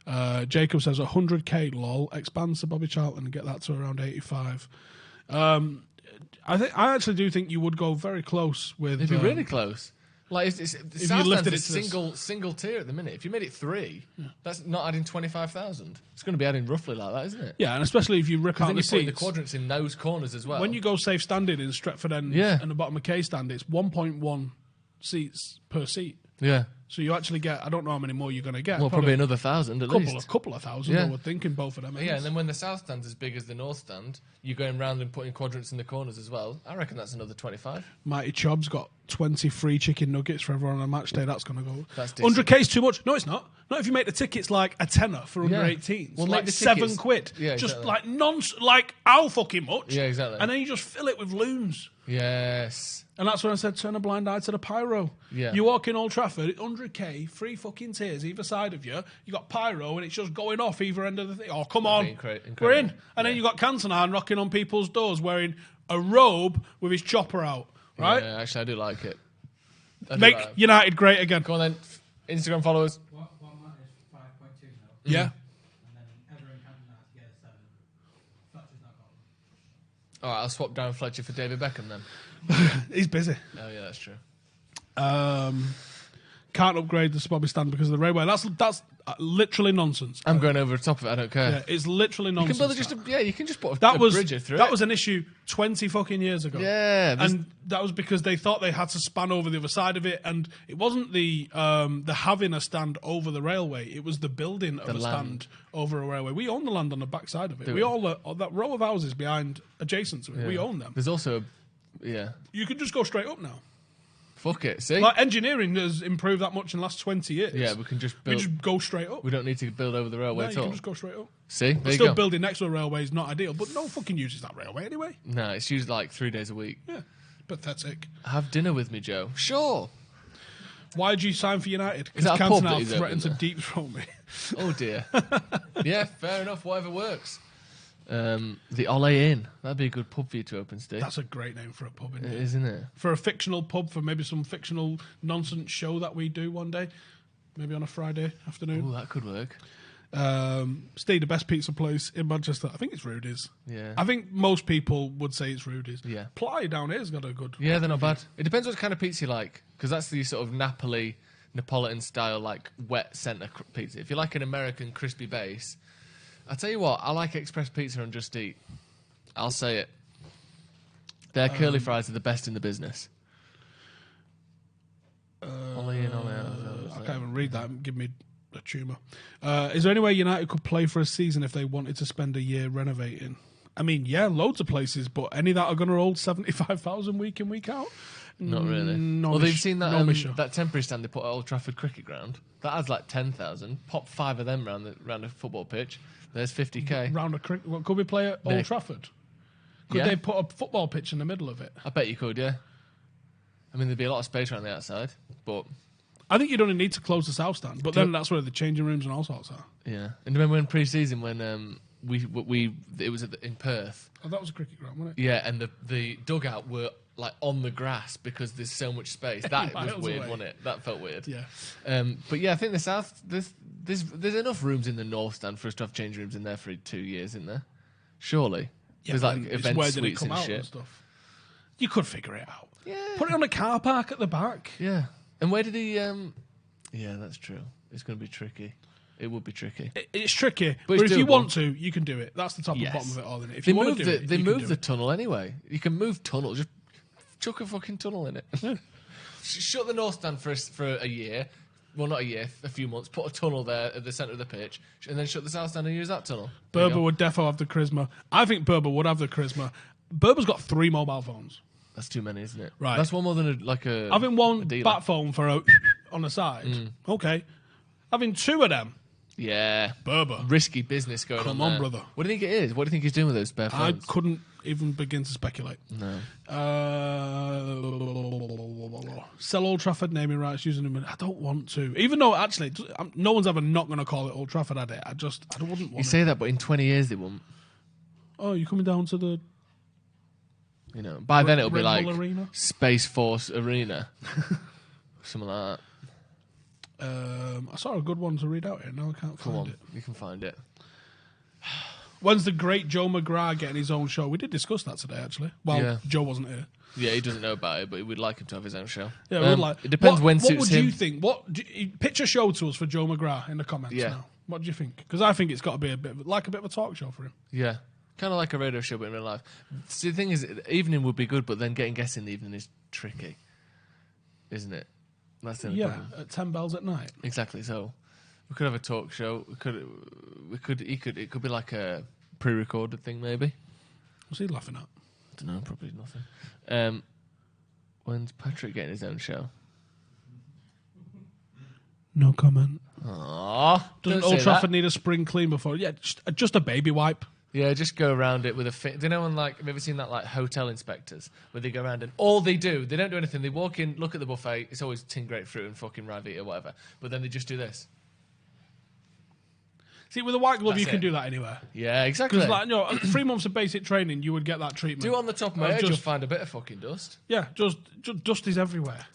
Jacob says 100k lol. Expands to Bobby Charlton and get that to around 85. I actually do think you would go very close with. It'd be really close. Like if you lifted it to single tier at the minute. If you made it 3, that's not adding 25,000. It's going to be adding roughly like that, isn't it? Yeah, and especially if you rip out then the you're putting seats. the quadrants in those corners as well. When you go safe standing in Stretford end and the bottom of K stand, it's 1.1 seats per seat. Yeah. So you actually get, I don't know how many more you're going to get. Well, probably another 1,000 at least. A couple of thousand, I would think, in both of them. Yeah, and then when the south stand's as big as the north stand, you're going round and putting quadrants in the corners as well. I reckon that's another 25. Mighty Chob's got 20 free chicken nuggets for everyone on a match day. That's going to go. That's decent. 100k is too much. No, it's not. Not if you make the tickets like a tenner for under 18s. Well, like the £7. Yeah, just exactly. like how fucking much. Yeah, exactly. And then you just fill it with loons. Yes. And that's when I said turn a blind eye to the pyro. Yeah. You walk in Old Trafford, 100k, 3 fucking tiers either side of you. You got pyro and it's just going off either end of the thing. Oh, come on. Incredible. We're in. And then you got Cantona knocking on people's doors wearing a robe with his chopper out. Right? Yeah, actually, I do like it. Make United great again. Go on then. Instagram followers. What man is 5.2 now? Yeah. And then Ever and Cantona together 7. Fletcher's not got them. All right, I'll swap down Fletcher for David Beckham then. He's busy. Oh, yeah, that's true. Can't upgrade the Bobby stand because of the railway. That's literally nonsense. I'm going over the top of it. I don't care. Yeah, it's literally You nonsense. can build you can just put that a was bridge through that it. was an issue 20 fucking years ago. Yeah, and that was because they thought they had to span over the other side of it, and it wasn't the having a stand over the railway. It was the building of a stand over a railway. We own the land on the back side of it. We own that row of houses behind adjacent to it. Yeah. We own them. There's also, You can just go straight up now. fuck it. See, Like engineering has improved that much in the last 20 years. yeah, we can just We build. just go straight up. We don't need to build over the railway No, at you all. can just go straight up. See, there you Still go. building next to a railway is not ideal, but no fucking uses that railway anyway. No, it's used like 3 days a week. Yeah, pathetic. Have dinner with me, Joe. Sure. Why did you sign for United? Is Because that a pub that Cantona he's threatened to opening deep throat me. Oh dear. Yeah, fair enough. Whatever works. The Ole Inn. That'd be a good pub for you to open, Steve. That's a great name for a pub, isn't it? Isn't it? For a fictional pub, for maybe some fictional nonsense show that we do one day, maybe on a Friday afternoon. Oh, that could work. Steve, the best pizza place in Manchester. I think it's Rudy's. Yeah. I think most people would say it's Rudy's. Yeah. Ply down here's got a good. Yeah, they're not bad. It depends what kind of pizza you like, because that's the sort of Neapolitan style, like wet centre pizza. If you like an American crispy base, I tell you what, I like Express Pizza on Just Eat. I'll say it. Their curly fries are the best in the business. Ole in, ole out. I can't even read that. Give me a tumour. Is there any way United could play for a season if they wanted to spend a year renovating? I mean, yeah, loads of places, but any that are going to hold 75,000 week in, week out? Not really. Well, they've seen that that temporary stand they put at Old Trafford Cricket Ground. That adds like 10,000. Pop 5 of them round a football pitch. There's 50k. Round a cricket. Well, could we play at Old Trafford? Could Yeah. they put a football pitch in the middle of it? I bet you could, yeah. I mean, there'd be a lot of space around the outside, but I think you'd only need to close the south stand, but then that's where the changing rooms and all sorts are. yeah. And remember when pre-season when it was in Perth? Oh, that was a cricket ground, wasn't it? Yeah, and the dugout were like on the grass because there's so much space. That was Miles weird, away. wasn't it? That felt weird. Yeah. But yeah, I think the south there's enough rooms in the north stand for us to have change rooms in there for 2 years, isn't there? Surely. Yeah, There's like but it's event where did it suites come and out shit. and stuff. You could figure it out. Yeah. Put it on a car park at the back. Yeah. And where did he? Yeah, that's true. It's going to be tricky. It would be tricky. It's tricky, But but it's if you doable. want to, you can do it. That's the top Yes. and bottom of it all. Isn't it? If They you want moved to do it, they you can moved do the it. tunnel anyway. You can move tunnel. Just chuck a fucking tunnel in it. Shut the north stand for a year. Well, not a year, a few months. Put a tunnel there at the centre of the pitch, and then shut the south stand and use that tunnel. There you Berber go. would defo have the charisma. I think Berber would have the charisma. Berber's got 3 mobile phones. That's too many, isn't it? Right. That's one more than a Having a one dealer. bat phone for on the side. Okay. Having 2 of them. Yeah. Berber. Risky business going Come on on, there. brother. What do you think it is? What do you think he's doing with those spare I phones? couldn't even begin to speculate. No. Sell Old Trafford naming rights using them. I don't want to. Even though, actually, no one's ever not going to call it Old Trafford, had it. I wouldn't You want it. say that, but in 20 years they won't. Oh, you're coming down to the... You know, by then it'll be Red Bull like Arena? Space Force Arena, something like that. I saw a good one to read out here. No, I can't Come find on, it. you can find it. When's the great Joe McGrath getting his own show? We did discuss that today, actually. Well, Yeah. Joe wasn't here. Yeah, he doesn't know about it, but we'd like him to have his own show. Yeah, we'd like. It depends when what suits would him. you think? Pitch a show to us for Joe McGrath in the comments Yeah. now. What do you think? Because I think it's got to be a bit of a talk show for him. Yeah, kind of like a radio show, but in real life. See, the thing is, evening would be good, but then getting guests in the evening is tricky, isn't it? That's the only Yeah, problem. at 10 bells at night. Exactly. So we could have a talk show. It could be like a pre-recorded thing, maybe. What's he laughing at? I don't know. Probably nothing. When's Patrick getting his own show? No comment. Aww. Doesn't Old Trafford need a spring clean before? Yeah, just a baby wipe. Yeah, just go around it with a do you know when, like, have you ever seen that, like, hotel inspectors where they go around and all they don't do anything. They walk in, look at the buffet. It's always tin grapefruit and fucking Rivita or whatever. But then they just do this. See, with a white glove, That's you can it. do that anywhere. Yeah, exactly. Because, like, 3 months of basic training, you would get that treatment. Do it on the top of my head, you'll find a bit of fucking dust. Yeah, just dust is everywhere.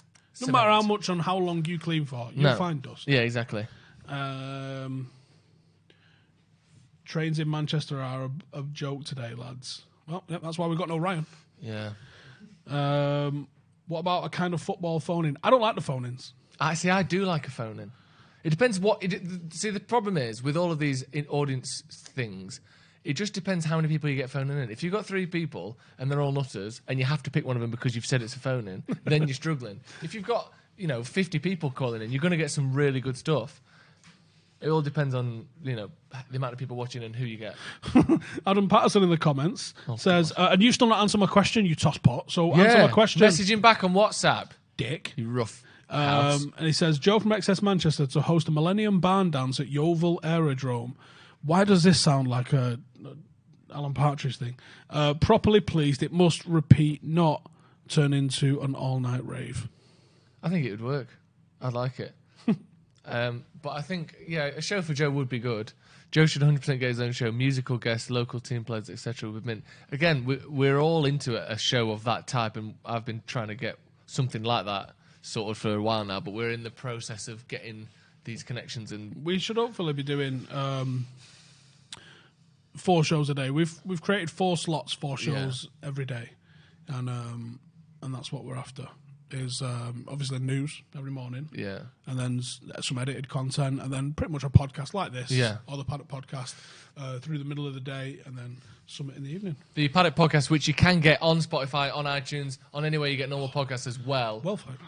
No Cement. matter how much and how long you clean for, you'll find dust. Yeah, exactly. Trains in Manchester are a joke today, lads. Well, yeah, that's why we've got no Ryan. Yeah. What about a kind of football phone-in? I don't like the phone-ins. I do like a phone in. It depends what. See, the problem is with all of these audience things, it just depends how many people you get phoning in. If you've got 3 people and they're all nutters and you have to pick one of them because you've said it's a phone in, then you're struggling. If you've got 50 people calling in, you're going to get some really good stuff. It all depends on the amount of people watching and who you get. Adam Patterson in the comments says, and you still not answer my question, you tosspot. So answer my question. Message him back on WhatsApp. Dick. You rough. And he says, Joe from XS Manchester to host a Millennium Barn Dance at Yeovil Aerodrome. Why does this sound like a Alan Partridge thing? Properly pleased, it must repeat, not turn into an all-night rave. I think it would work. I'd like it. But I think, a show for Joe would be good. Joe should 100% get his own show, musical guests, local team players, etc. Again, we're all into a show of that type, and I've been trying to get something like that sorted for a while now, but we're in the process of getting these connections. And we should hopefully be doing 4 shows a day. We've created 4 slots, 4 shows every day, and that's what we're after. Is obviously news every morning, and then some edited content, and then pretty much a podcast like this, or the Paddock podcast through the middle of the day, and then some in the evening. The Paddock podcast, which you can get on Spotify, on iTunes, on anywhere you get normal podcasts as well. Well, five.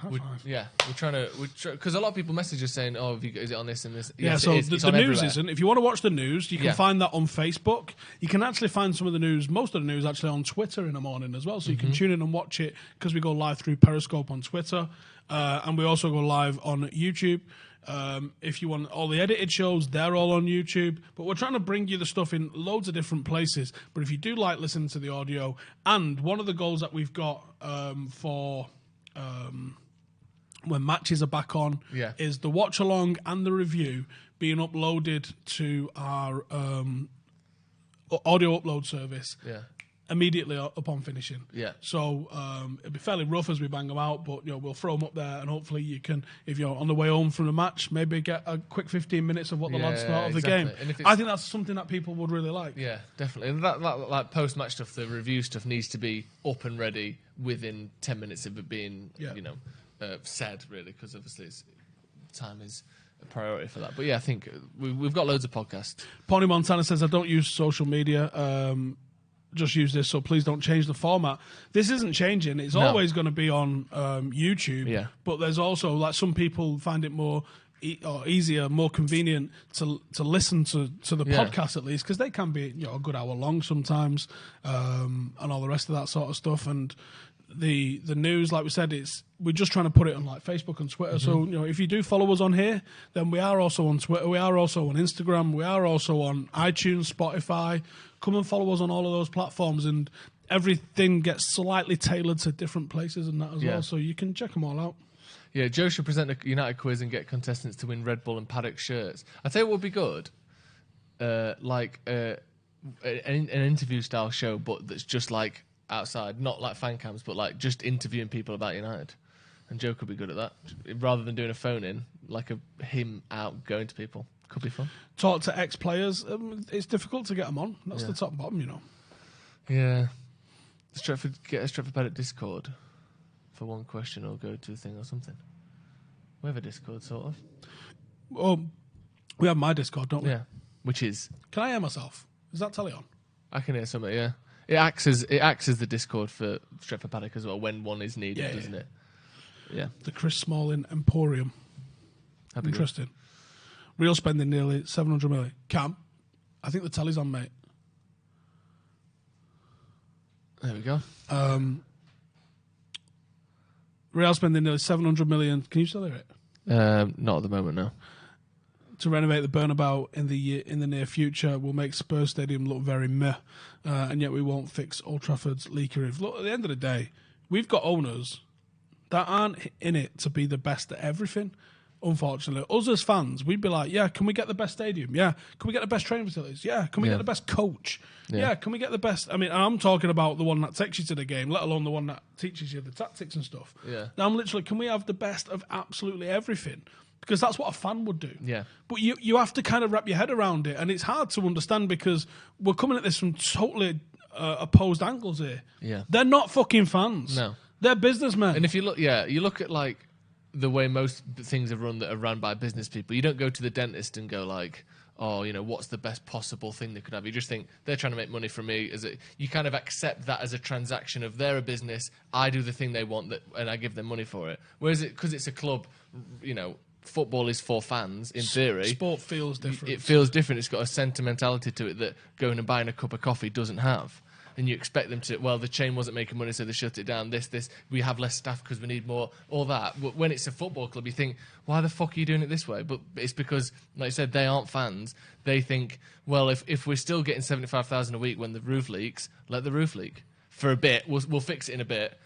Yeah, we're trying to, because a lot of people message us saying, "Oh, is it on this and this?" Yeah, yes, so it's the on news everywhere. isn't. If you want to watch the news, you can find that on Facebook. You can actually find some of the news, most of the news, actually on Twitter in the morning as well. So you can tune in and watch it because we go live through Periscope on Twitter, and we also go live on YouTube. If you want all the edited shows, they're all on YouTube. But we're trying to bring you the stuff in loads of different places. But if you do like listening to the audio, and one of the goals that we've got for when matches are back on is the watch along and the review being uploaded to our audio upload service. Immediately upon finishing. So it'll be fairly rough as we bang them out, but we'll throw them up there, and hopefully you can, if you're on the way home from the match, maybe get a quick 15 minutes of what the lads thought of the game. I think that's something that people would really like. Yeah, definitely. And that like post-match stuff, the review stuff needs to be up and ready within 10 minutes of it being, said, really, because obviously time is a priority for that. But I think we've got loads of podcasts. Pony Montana says, I don't use social media. Just use this, so please don't change the format. This isn't changing. It's always going to be on YouTube. But there's also, like, some people find it more easier, more convenient to listen to the podcast at least, because they can be a good hour long sometimes, and all the rest of that sort of stuff. And the news, like we said, we're just trying to put it on like Facebook and Twitter. So if you do follow us on here, then we are also on Twitter, we are also on Instagram, we are also on iTunes, Spotify. Come and follow us on all of those platforms, and everything gets slightly tailored to different places and that as well, so you can check them all out. Yeah, Joe should present a United quiz and get contestants to win Red Bull and Paddock shirts. I tell you what would be good, an interview style show, but that's just like outside, not like fan cams, but like just interviewing people about United. And Joe could be good at that, rather than doing a phone in, like him out going to people. Could be fun. Talk to ex-players. It's difficult to get them on. That's the top and bottom, Yeah. Get a Stretford Paddock Discord for one question, or go to a thing or something. We have a Discord, sort of. Well, we have my Discord, don't we? Yeah. Which is... Can I hear myself? Is that telly on? I can hear something, yeah. It acts as the Discord for Stretford Paddock as well when one is needed, doesn't it? Yeah. The Chris Smalling Emporium. Interesting. Good. Real spending nearly 700 million. Cam, I think the tally's on, mate. There we go. Real spending nearly 700 million. Can you still hear it? Not at the moment, no. to renovate the Bernabeu in the near future will make Spurs Stadium look very meh, and yet we won't fix Old Trafford's leaky roof. Look, at the end of the day, we've got owners that aren't in it to be the best at everything. Unfortunately, us as fans, we'd be like, yeah, can we get the best stadium? Yeah. Can we get the best training facilities? Yeah. Can we get the best coach? Yeah. Can we get the best? I mean, I'm talking about the one that takes you to the game, let alone the one that teaches you the tactics and stuff. Yeah. Now I'm literally, can we have the best of absolutely everything? Because that's what a fan would do. Yeah. But you have to kind of wrap your head around it, and it's hard to understand because we're coming at this from totally opposed angles here. Yeah. They're not fucking fans. No. They're businessmen. And if you look at like the way most things are run that are run by business people, you don't go to the dentist and go like, oh, what's the best possible thing they could have? You just think they're trying to make money from me. You kind of accept that as a transaction of they're a business, I do the thing they want, and I give them money for it. Whereas because it's a club, football is for fans in theory. Sport feels different. It feels different. It's got a sentimentality to it that going and buying a cup of coffee doesn't have. And you expect them to, well, the chain wasn't making money, so they shut it down. We have less staff because we need more, all that. When it's a football club, you think, why the fuck are you doing it this way? But it's because, like I said, they aren't fans. They think, well, if we're still getting 75,000 a week when the roof leaks, let the roof leak for a bit. We'll fix it in a bit.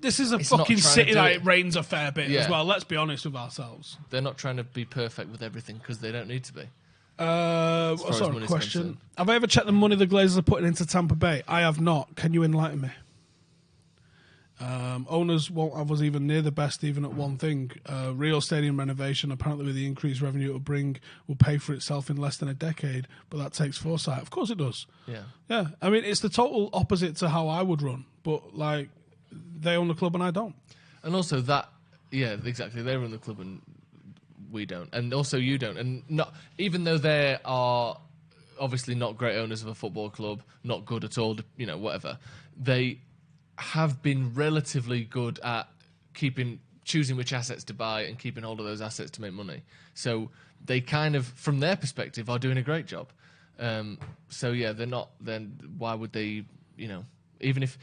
This is a it's not fucking trying city to do that it. it rains a fair bit Yeah. as well. Let's be honest with ourselves. They're not trying to be perfect with everything because they don't need to be. Sorry, money's question. concerned. Have I ever checked the money the Glazers are putting into Tampa Bay? I have not. Can you enlighten me? Owners won't have us even near the best, even at one thing. Real stadium renovation, apparently with the increased revenue it'll bring, will pay for itself in less than a decade, but that takes foresight. Of course it does. Yeah. Yeah. I mean, it's the total opposite to how I would run, but, they own the club and I don't. And also that, yeah, exactly. They run the club and we don't, and also you don't, and not even though they are obviously not great owners of a football club, not good at all, whatever. They have been relatively good at choosing which assets to buy and keeping hold of those assets to make money. So they kind of, from their perspective, are doing a great job. So yeah, they're not. Then why would they? Even if,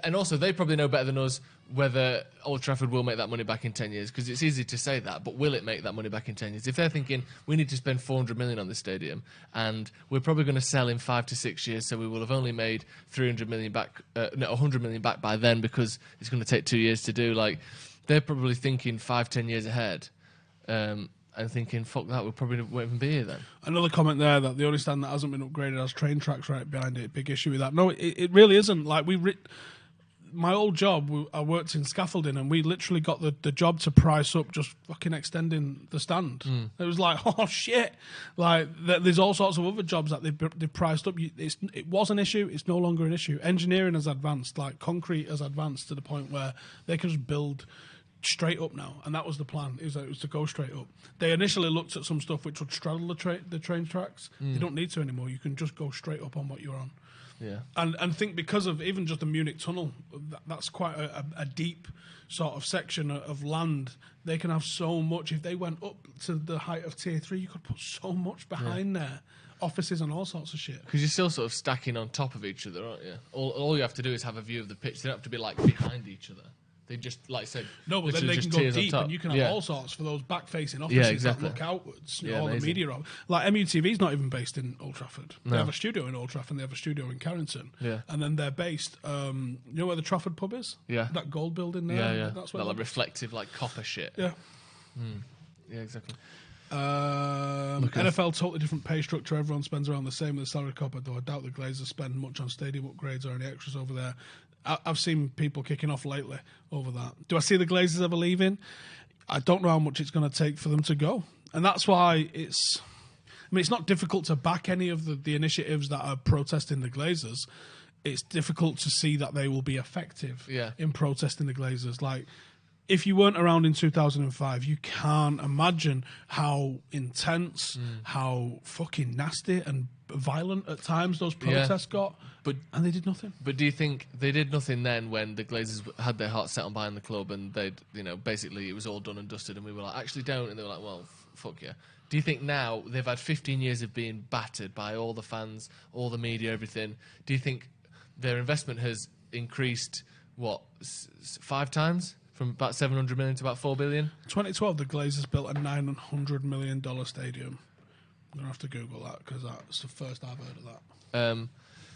and also they probably know better than us whether Old Trafford will make that money back in 10 years, because it's easy to say that, but will it make that money back in 10 years? If they're thinking we need to spend 400 million on this stadium and we're probably going to sell in 5 to 6 years, so we will have only made 300 million back, 100 million back by then, because it's going to take 2 years to do. They're probably thinking 5-10 years ahead. And thinking, fuck that, we probably won't even be here then. Another comment there that the only stand that hasn't been upgraded has train tracks right behind it. Big issue with that. No, it really isn't. My old job, I worked in scaffolding, and we literally got the job to price up just fucking extending the stand. It was like, oh shit! There's all sorts of other jobs that they've priced up. It was an issue. It's no longer an issue. Engineering has advanced. Concrete has advanced to the point where they can just build straight up now, and that was the plan. It was to go straight up. They initially looked at some stuff which would straddle the train tracks. They don't need to anymore. You can just go straight up on what you're on. Yeah, and think because of even just the Munich tunnel, that's quite a deep sort of section of land. They can have so much. If they went up to the height of Tier 3, you could put so much behind there. Offices and all sorts of shit. Because you're still sort of stacking on top of each other, aren't you? All you have to do is have a view of the pitch. They don't have to be behind each other. They just, like I said, no, but then they can go deep, and you can have all sorts for those back-facing offices that look outwards. All the media. MUTV's not even based in Old Trafford. They have a studio in Old Trafford, and they have a studio in Carrington. Yeah. And then they're based, you know where the Trafford pub is? Yeah. That gold building there? Yeah. That's where that reflective, copper shit. Yeah. Yeah, exactly. NFL, totally different pay structure. Everyone spends around the same with the salary cap, though I doubt the Glazers spend much on stadium upgrades or any extras over there. I've seen people kicking off lately over that. Do I see the Glazers ever leaving? I don't know how much it's going to take for them to go. And that's why it's not difficult to back any of the initiatives that are protesting the Glazers. It's difficult to see that they will be effective in protesting the Glazers. If you weren't around in 2005, you can't imagine how intense, how fucking nasty and violent at times those protests got. And they did nothing. But do you think they did nothing then when the Glazers had their hearts set on buying the club and they'd, basically it was all done and dusted and we were like, actually don't? And they were like, well, fuck yeah. Do you think now they've had 15 years of being battered by all the fans, all the media, everything? Do you think their investment has increased, 5 times? from about 700 million to about 4 billion. 2012, the Glazers built a $900 million stadium. I'm going to have to Google that because that's the first I've heard of that.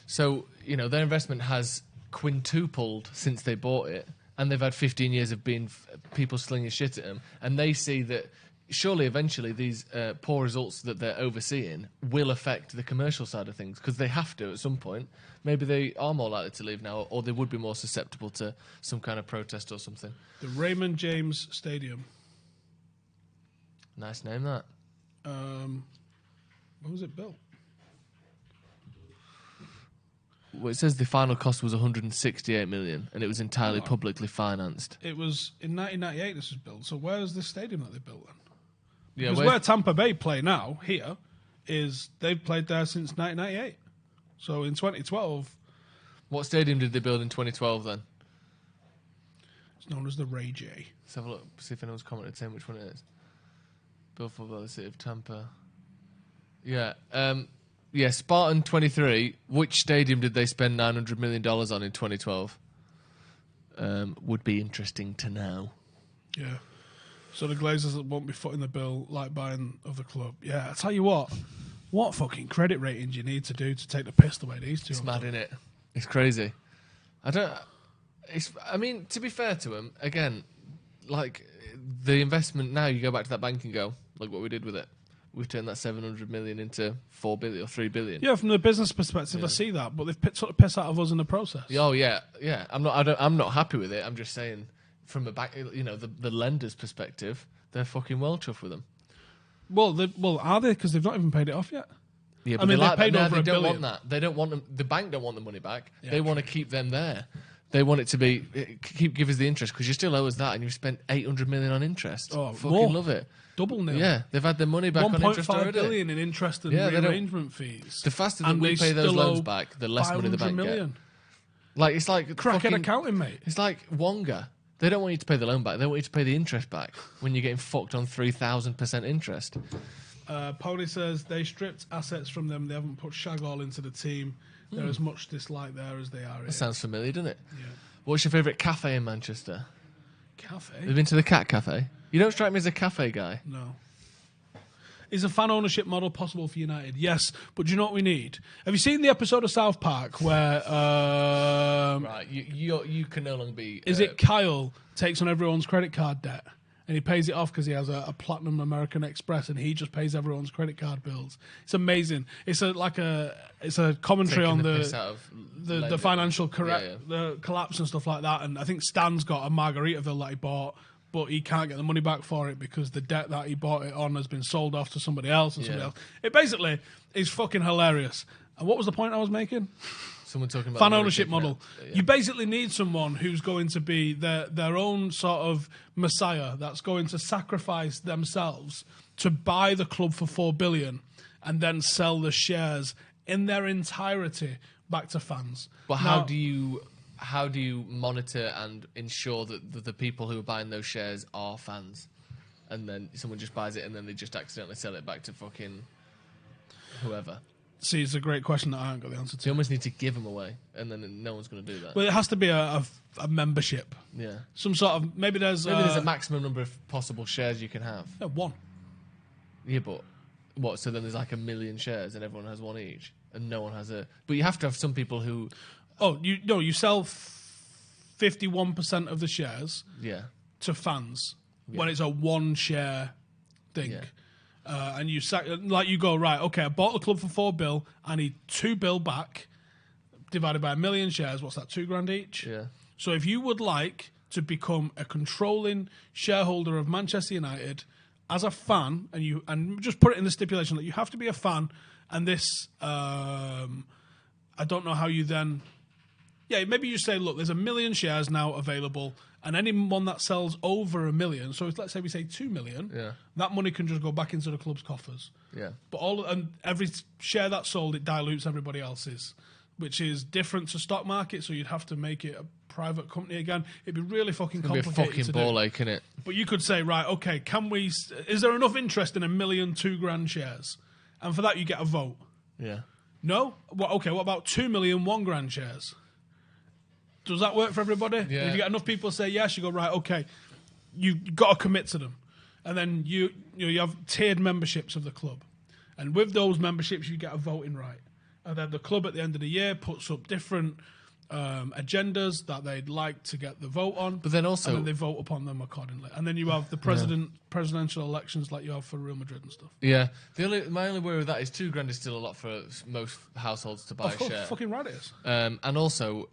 So, their investment has quintupled since they bought it, and they've had 15 years of being people slinging shit at them, and they see that surely eventually these poor results that they're overseeing will affect the commercial side of things, because they have to at some point. Maybe they are more likely to leave now, or they would be more susceptible to some kind of protest or something. The Raymond James Stadium. Nice name, that. When was it built? Well, it says the final cost was 168 million, and it was entirely publicly financed. It was in 1998 this was built. So where is this stadium that they built then? Yeah, Because where Tampa Bay play now, here, is they've played there since 1998. So in 2012... What stadium did they build in 2012 then? It's known as the Ray J. Let's have a look, see if anyone's commented saying which one it is. Built for the city of Tampa. Yeah, Spartan 23. Which stadium did they spend $900 million on in 2012? Would be interesting to know. Yeah. So the Glazers won't be footing the bill like buying of the club. Yeah, I tell you what fucking credit rating do you need to do to take the piss the way these two? It's mad, innit? It's crazy. I mean, to be fair to them, again, like the investment now, you go back to that bank and go, look what we did with it. We've turned that 700 million into 4 billion or 3 billion. Yeah, from the business perspective, I see that, but they've sort of piss out of us in the process. Oh yeah. I'm not happy with it. I'm just saying, from a back, the lender's perspective, they're fucking well chuffed with them. Well, are they? Because they've not even paid it off yet. Yeah, but I mean, they paid over they $1 don't billion. want that. They don't want them. The bank don't want the money back. Yeah, they want to keep them there. They want it to be give us the interest, because you still owe us that, and you've spent 800 million on interest. Oh, fucking more. love it. Double nil. Yeah, they've had their money back on interest 1.5 already. billion in interest and Yeah, rearrangement fees. The faster that And we they pay those still loans owe back, the less money the 500 bank million. get. Like it's like Cracking fucking, accounting, mate. It's like Wonga. They don't want you to pay the loan back. They want you to pay the interest back when you're getting fucked on 3,000% interest. Pony says they stripped assets from them. They haven't put shag all into the team. They're as much disliked there as they are here. That sounds familiar, doesn't it? Yeah. What's your favourite cafe in Manchester? Cafe? Have you been to the Cat Cafe? You don't strike me as a cafe guy. No. Is a fan ownership model possible for United? Yes, but do you know what we need? Have you seen the episode of South Park where... Right, you can no longer be... Is it Kyle takes on everyone's credit card debt and he pays it off because he has a platinum American Express and he just pays everyone's credit card bills? It's amazing. It's a commentary taking on the piss out of the lending. financial Yeah. the collapse and stuff like that. And I think Stan's got a Margaritaville that he bought, but he can't get the money back for it because the debt that he bought it on has been sold off to somebody else and somebody else. It basically is fucking hilarious. And what was the point I was making? Someone talking about Fan the money ownership taken model. out. Yeah. You basically need someone who's going to be their own sort of messiah that's going to sacrifice themselves to buy the club for 4 billion and then sell the shares in their entirety back to fans. But Now- how do you monitor and ensure that the people who are buying those shares are fans? And then someone just buys it and then they just accidentally sell it back to fucking whoever. See, it's a great question that I haven't got the answer So you to. almost need to give them away, and then no one's going to do that. Well, it has to be a membership. Yeah. Some sort of... Maybe there's a maximum number of possible shares you can have. one. Yeah, but what? So then there's like 1 million shares and everyone has one each, and no one has a... But you have to have some people who... Oh, you sell 51% of the shares Yeah. to fans when it's a one share thing. Yeah. And you you go, right, okay, I bought the club for 4 bill, I need 2 bill back, divided by 1 million shares, what's that, $2,000 each? Yeah. So if you would like to become a controlling shareholder of Manchester United as a fan, and just put it in the stipulation that you have to be a fan, and this, I don't know how you then... Yeah, maybe you say, look, there's 1 million shares now available, and anyone that sells over 1 million, so let's say we say 2 million, that money can just go back into the club's coffers. Yeah. But every share that's sold, it dilutes everybody else's, which is different to stock market, so you'd have to make it a private company again. It'd be really fucking It'd be a complicated fucking to ball do. ache, innit? But you could say, right, okay, is there enough interest in 1 million $2,000 shares? And for that, you get a vote. Yeah. No? Well, okay, what about 2 million $1,000 shares? Does that work for everybody? Yeah. If you get enough people say yes, you go, right, okay, you've got to commit to them. And then you have tiered memberships of the club. And with those memberships, you get a voting right. And then the club at the end of the year puts up different agendas that they'd like to get the vote on. But then also... And then they vote upon them accordingly. And then you have the presidential elections like you have for Real Madrid and stuff. Yeah. My only worry with that is £2,000 is still a lot for most households to buy a share. Fucking right it is. And also...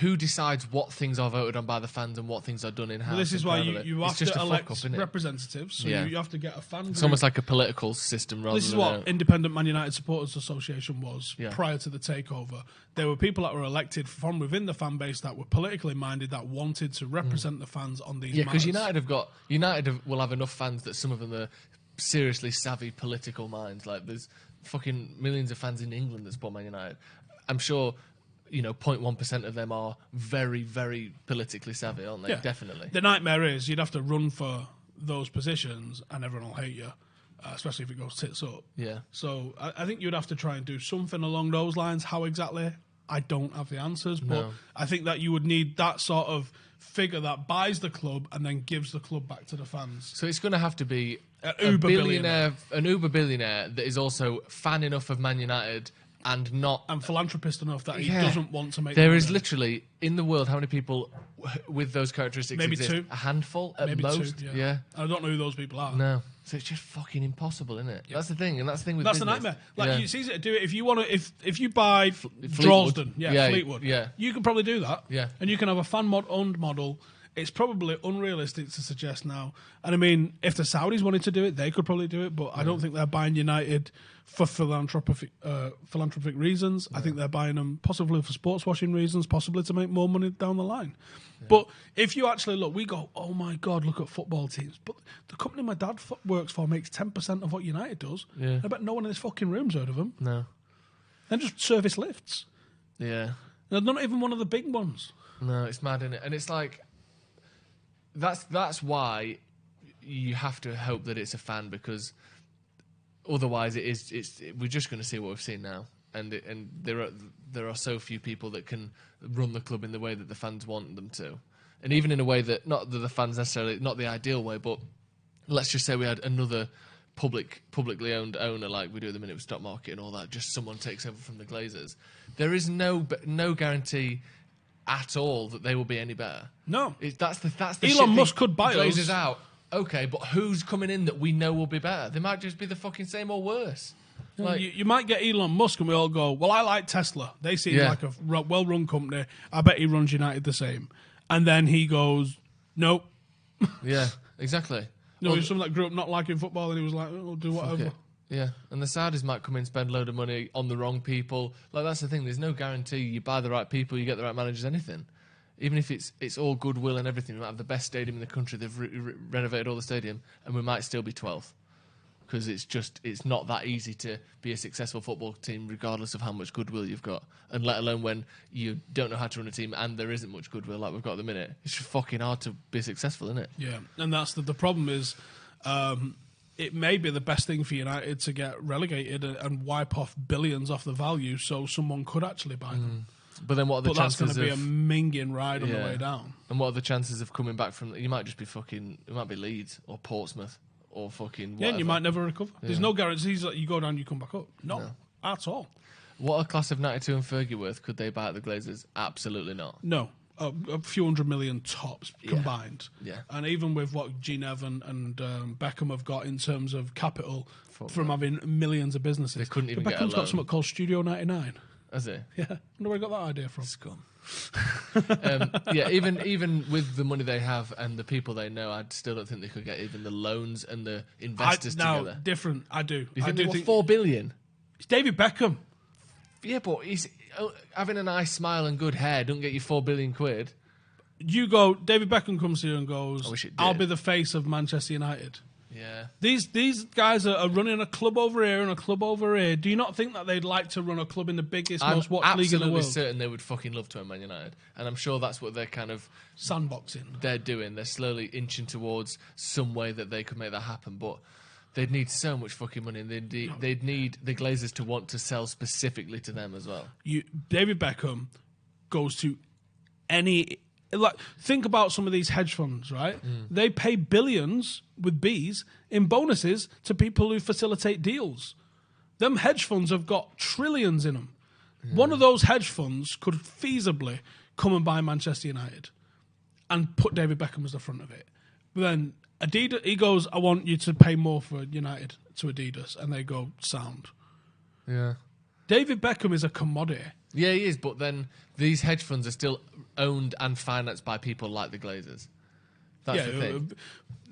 who decides what things are voted on by the fans and what things are done in house? Well, this is why you have to elect up, representatives. So you have to get a fan group. It's almost like a political system rather than... This is what Independent Man United Supporters Association was prior to the takeover. There were people that were elected from within the fan base that were politically minded, that wanted to represent the fans on these matters. because United will have enough fans that some of them are seriously savvy political minds. Like there's fucking millions of fans in England that support Man United. I'm sure... 0.1% of them are very, very politically savvy, aren't they? Yeah. Definitely. The nightmare is you'd have to run for those positions and everyone will hate you, especially if it goes tits up. Yeah. So I think you'd have to try and do something along those lines. How exactly? I don't have the answers, but I think that you would need that sort of figure that buys the club and then gives the club back to the fans. So it's going to have to be an Uber billionaire that is also fan enough of Man United and philanthropist enough that he doesn't want to make. There is literally in the world how many people with those characteristics maybe exist? two, a handful at maybe most. Two, yeah, I don't know who those people are. No, so it's just fucking impossible, isn't it? Yeah. That's the thing, and that's the thing with that's business. the nightmare. Like it's easy to do it if you want to. If you buy Droylsden, Fleetwood, you can probably do that. Yeah, and you can have a fan owned model. It's probably unrealistic to suggest now. And I mean, if the Saudis wanted to do it, they could probably do it. But I don't think they're buying United for philanthropic reasons. I think they're buying them possibly for sports washing reasons, possibly to make more money down the line. Yeah. But if you actually look, we go, oh my God, look at football teams. But the company my dad works for makes 10% of what United does. Yeah. I bet no one in this fucking room's heard of them. No. They're just service lifts. Yeah. They're not even one of the big ones. No, it's mad, isn't it? And it's like... That's why you have to hope that it's a fan, because otherwise we're just going to see what we've seen now, and there are so few people that can run the club in the way that the fans want them to, and even in a way that not that the fans necessarily, not the ideal way, but let's just say we had another publicly owned owner like we do at the minute with stock market and all that, just someone takes over from the Glazers. There is no guarantee at all that they will be any better. No, that's the Elon Musk could buy Glazers out. Okay, but who's coming in that we know will be better? They might just be the fucking same or worse. Like, you might get Elon Musk and we all go, well, I like Tesla. They seem like a well-run company. I bet he runs United the same. And then he goes, nope. Yeah, exactly. No, he's someone that grew up not liking football and he was like, oh, we'll do whatever. Yeah, and the Saudis might come in and spend a load of money on the wrong people. Like, that's the thing. There's no guarantee you buy the right people, you get the right managers, anything. Even if it's all goodwill and everything, we might have the best stadium in the country. They've renovated all the stadium, and we might still be 12th. Because it's not that easy to be a successful football team regardless of how much goodwill you've got. And let alone when you don't know how to run a team and there isn't much goodwill like we've got at the minute. It's just fucking hard to be successful, isn't it? Yeah, and that's the problem is... it may be the best thing for United to get relegated and wipe off billions off the value, so someone could actually buy them. But then what are the chances? That's going to be a minging ride on the way down. And what are the chances of coming back from? You might just be fucking. It might be Leeds or Portsmouth or fucking. Whatever. Yeah, and you might never recover. Yeah. There's no guarantees that you go down, you come back up. No, at all. What a class of 92 and Fergie worth could they buy at the Glazers? Absolutely not. No. A few $100 million tops combined. Yeah. And even with what Gene Evan and Beckham have got in terms of capital from having millions of businesses. They couldn't even Beckham's get a loan. got something called Studio 99. Has he? Yeah. I wonder where I got that idea from. Scum. Even with the money they have and the people they know, I still don't think they could get even the loans and the investors together. Different. I do. You think they want $4 billion? It's David Beckham. Yeah, but he's having a nice smile and good hair don't get you £4 billion. You go, David Beckham comes here and goes, I'll be the face of Manchester United. Yeah. These guys are running a club over here and a club over here. Do you not think that they'd like to run a club in the biggest, most watched league in the world? I'm absolutely certain they would fucking love to own Man United. And I'm sure that's what they're kind of... Sandboxing. They're doing. They're slowly inching towards some way that they could make that happen. But they'd need so much fucking money. And they'd need the Glazers to want to sell specifically to them as well. David Beckham goes to any. Like, think about some of these hedge funds, right? They pay billions with B's in bonuses to people who facilitate deals. Them hedge funds have got trillions in them. One of those hedge funds could feasibly come and buy Manchester United and put David Beckham as the front of it. But then Adidas, he goes, I want you to pay more for United to Adidas. And they go, sound. Yeah. David Beckham is a commodity. Yeah, he is, but then these hedge funds are still owned and financed by people like the Glazers. That's the thing.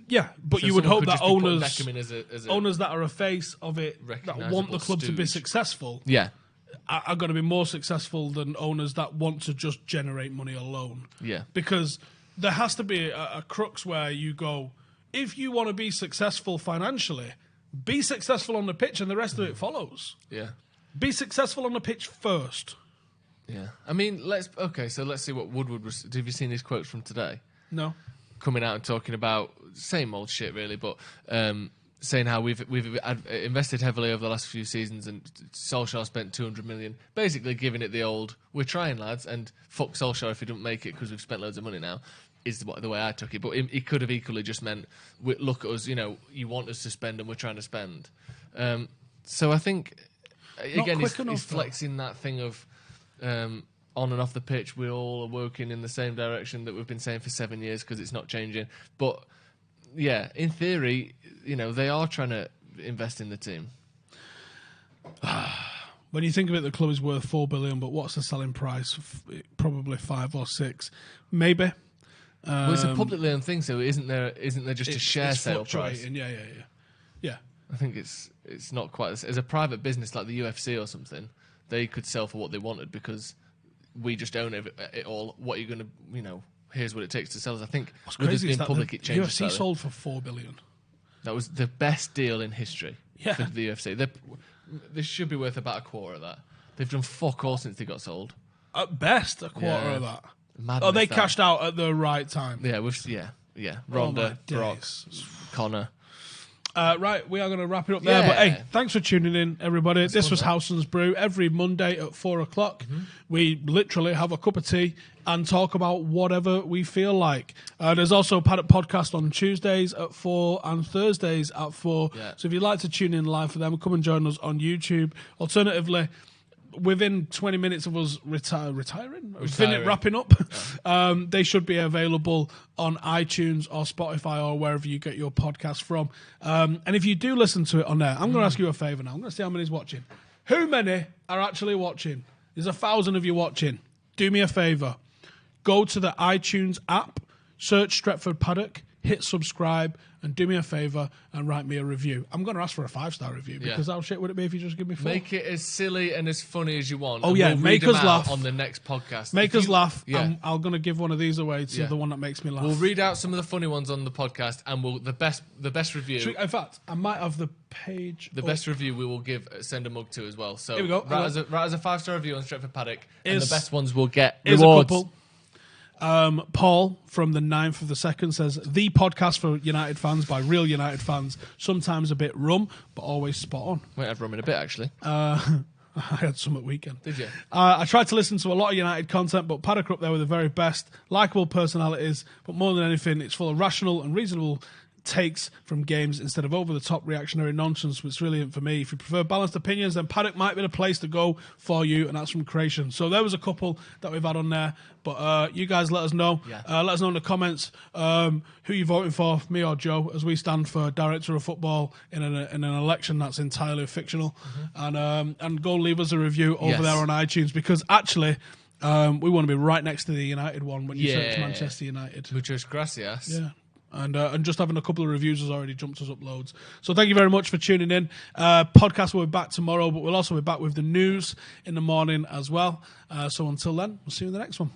Yeah, but So you would someone hope could that just be putting owners, Beckham in as a owners that are a face of it, that recognisable want the club to be stooge. successful, Yeah, are going to be more successful than owners that want to just generate money alone. yeah. Because there has to be a crux where you go, if you want to be successful financially, be successful on the pitch and the rest of it follows. Yeah. Be successful on the pitch first. Yeah. I mean, let's see what Woodward was. Have you seen his quotes from today? No. Coming out and talking about same old shit, really, but saying how we've invested heavily over the last few seasons, and Solskjaer spent 200 million, basically giving it the old "we're trying, lads," and fuck Solskjaer if we don't make it because we've spent loads of money now. Is the way I took it, but he could have equally just meant, look at us, you want us to spend and we're trying to spend. So I think again, he's flexing that thing of on and off the pitch, we're all working in the same direction that we've been saying for 7 years because it's not changing. But yeah, in theory, they are trying to invest in the team. When you think of it, the club is worth $4 billion, but what's the selling price? Probably 5 or 6, maybe. Well, it's a publicly owned thing, so isn't there just a share sale price? Yeah. I think it's not quite as a private business like the UFC or something. They could sell for what they wanted because we just own it all. What are you going to, here's what it takes to sell us. I think What's with crazy us is being that public, the it changes. UFC sold for $4 billion. That was the best deal in history Yeah. for the UFC. They should be worth about a quarter of that. They've done fuck all since they got sold. At best, a quarter of that. Madness, Oh, they that. cashed out at the right time. Yeah. Ronda, Brock, Connor. Right, we are going to wrap it up there. Yeah. But hey, thanks for tuning in, everybody. This was fun, Howson's Brew. Every Monday at 4 o'clock, we literally have a cup of tea and talk about whatever we feel like. There's also Paddock Podcast on Tuesdays at 4 and Thursdays at 4. Yeah. So if you'd like to tune in live for them, come and join us on YouTube. Alternatively, within 20 minutes of us retiring, wrapping up, they should be available on iTunes or Spotify or wherever you get your podcast from. And if you do listen to it on there, I'm going to ask you a favour now. I'm going to see how many's watching. Who many are actually watching? There's 1,000 of you watching. Do me a favour. Go to the iTunes app, search Stretford Paddock, hit subscribe, and do me a favour and write me a review. I'm going to ask for a 5-star review because how shit would it be if you just give me 4? Make it as silly and as funny as you want. Oh, and yeah, we'll make read them us out laugh. on the next podcast. Make us laugh. Yeah. I'm going to give one of these away to Yeah. the one that makes me laugh. We'll read out some of the funny ones on the podcast, and the best review. In fact, I might have the page. The up. best review we will send a mug to as well. So Here we go. Write as a 5-star review on Stretford Paddock, and Is- the best ones will get Here's rewards. a couple. Paul from the 9th of the 2nd says, the podcast for United fans by real United fans, sometimes a bit rum, but always spot on. Wait, I've rum in a bit, actually. I had some at weekend. Did you? I tried to listen to a lot of United content, but Paddock are up there with the very best, likeable personalities, but more than anything, it's full of rational and reasonable takes from games instead of over-the-top reactionary nonsense, which really isn't for me. If you prefer balanced opinions, then Paddock might be the place to go for you, and that's from Creation. So there was a couple that we've had on there, but you guys let us know. Yeah. Let us know in the comments who you're voting for, me or Joe, as we stand for Director of Football in an election that's entirely fictional. And go leave us a review over there on iTunes, because actually we want to be right next to the United one when you search Manchester United. Muchas gracias. Yeah. And just having a couple of reviews has already jumped us up loads. So thank you very much for tuning in. Podcast will be back tomorrow, but we'll also be back with the news in the morning as well. So until then, we'll see you in the next one.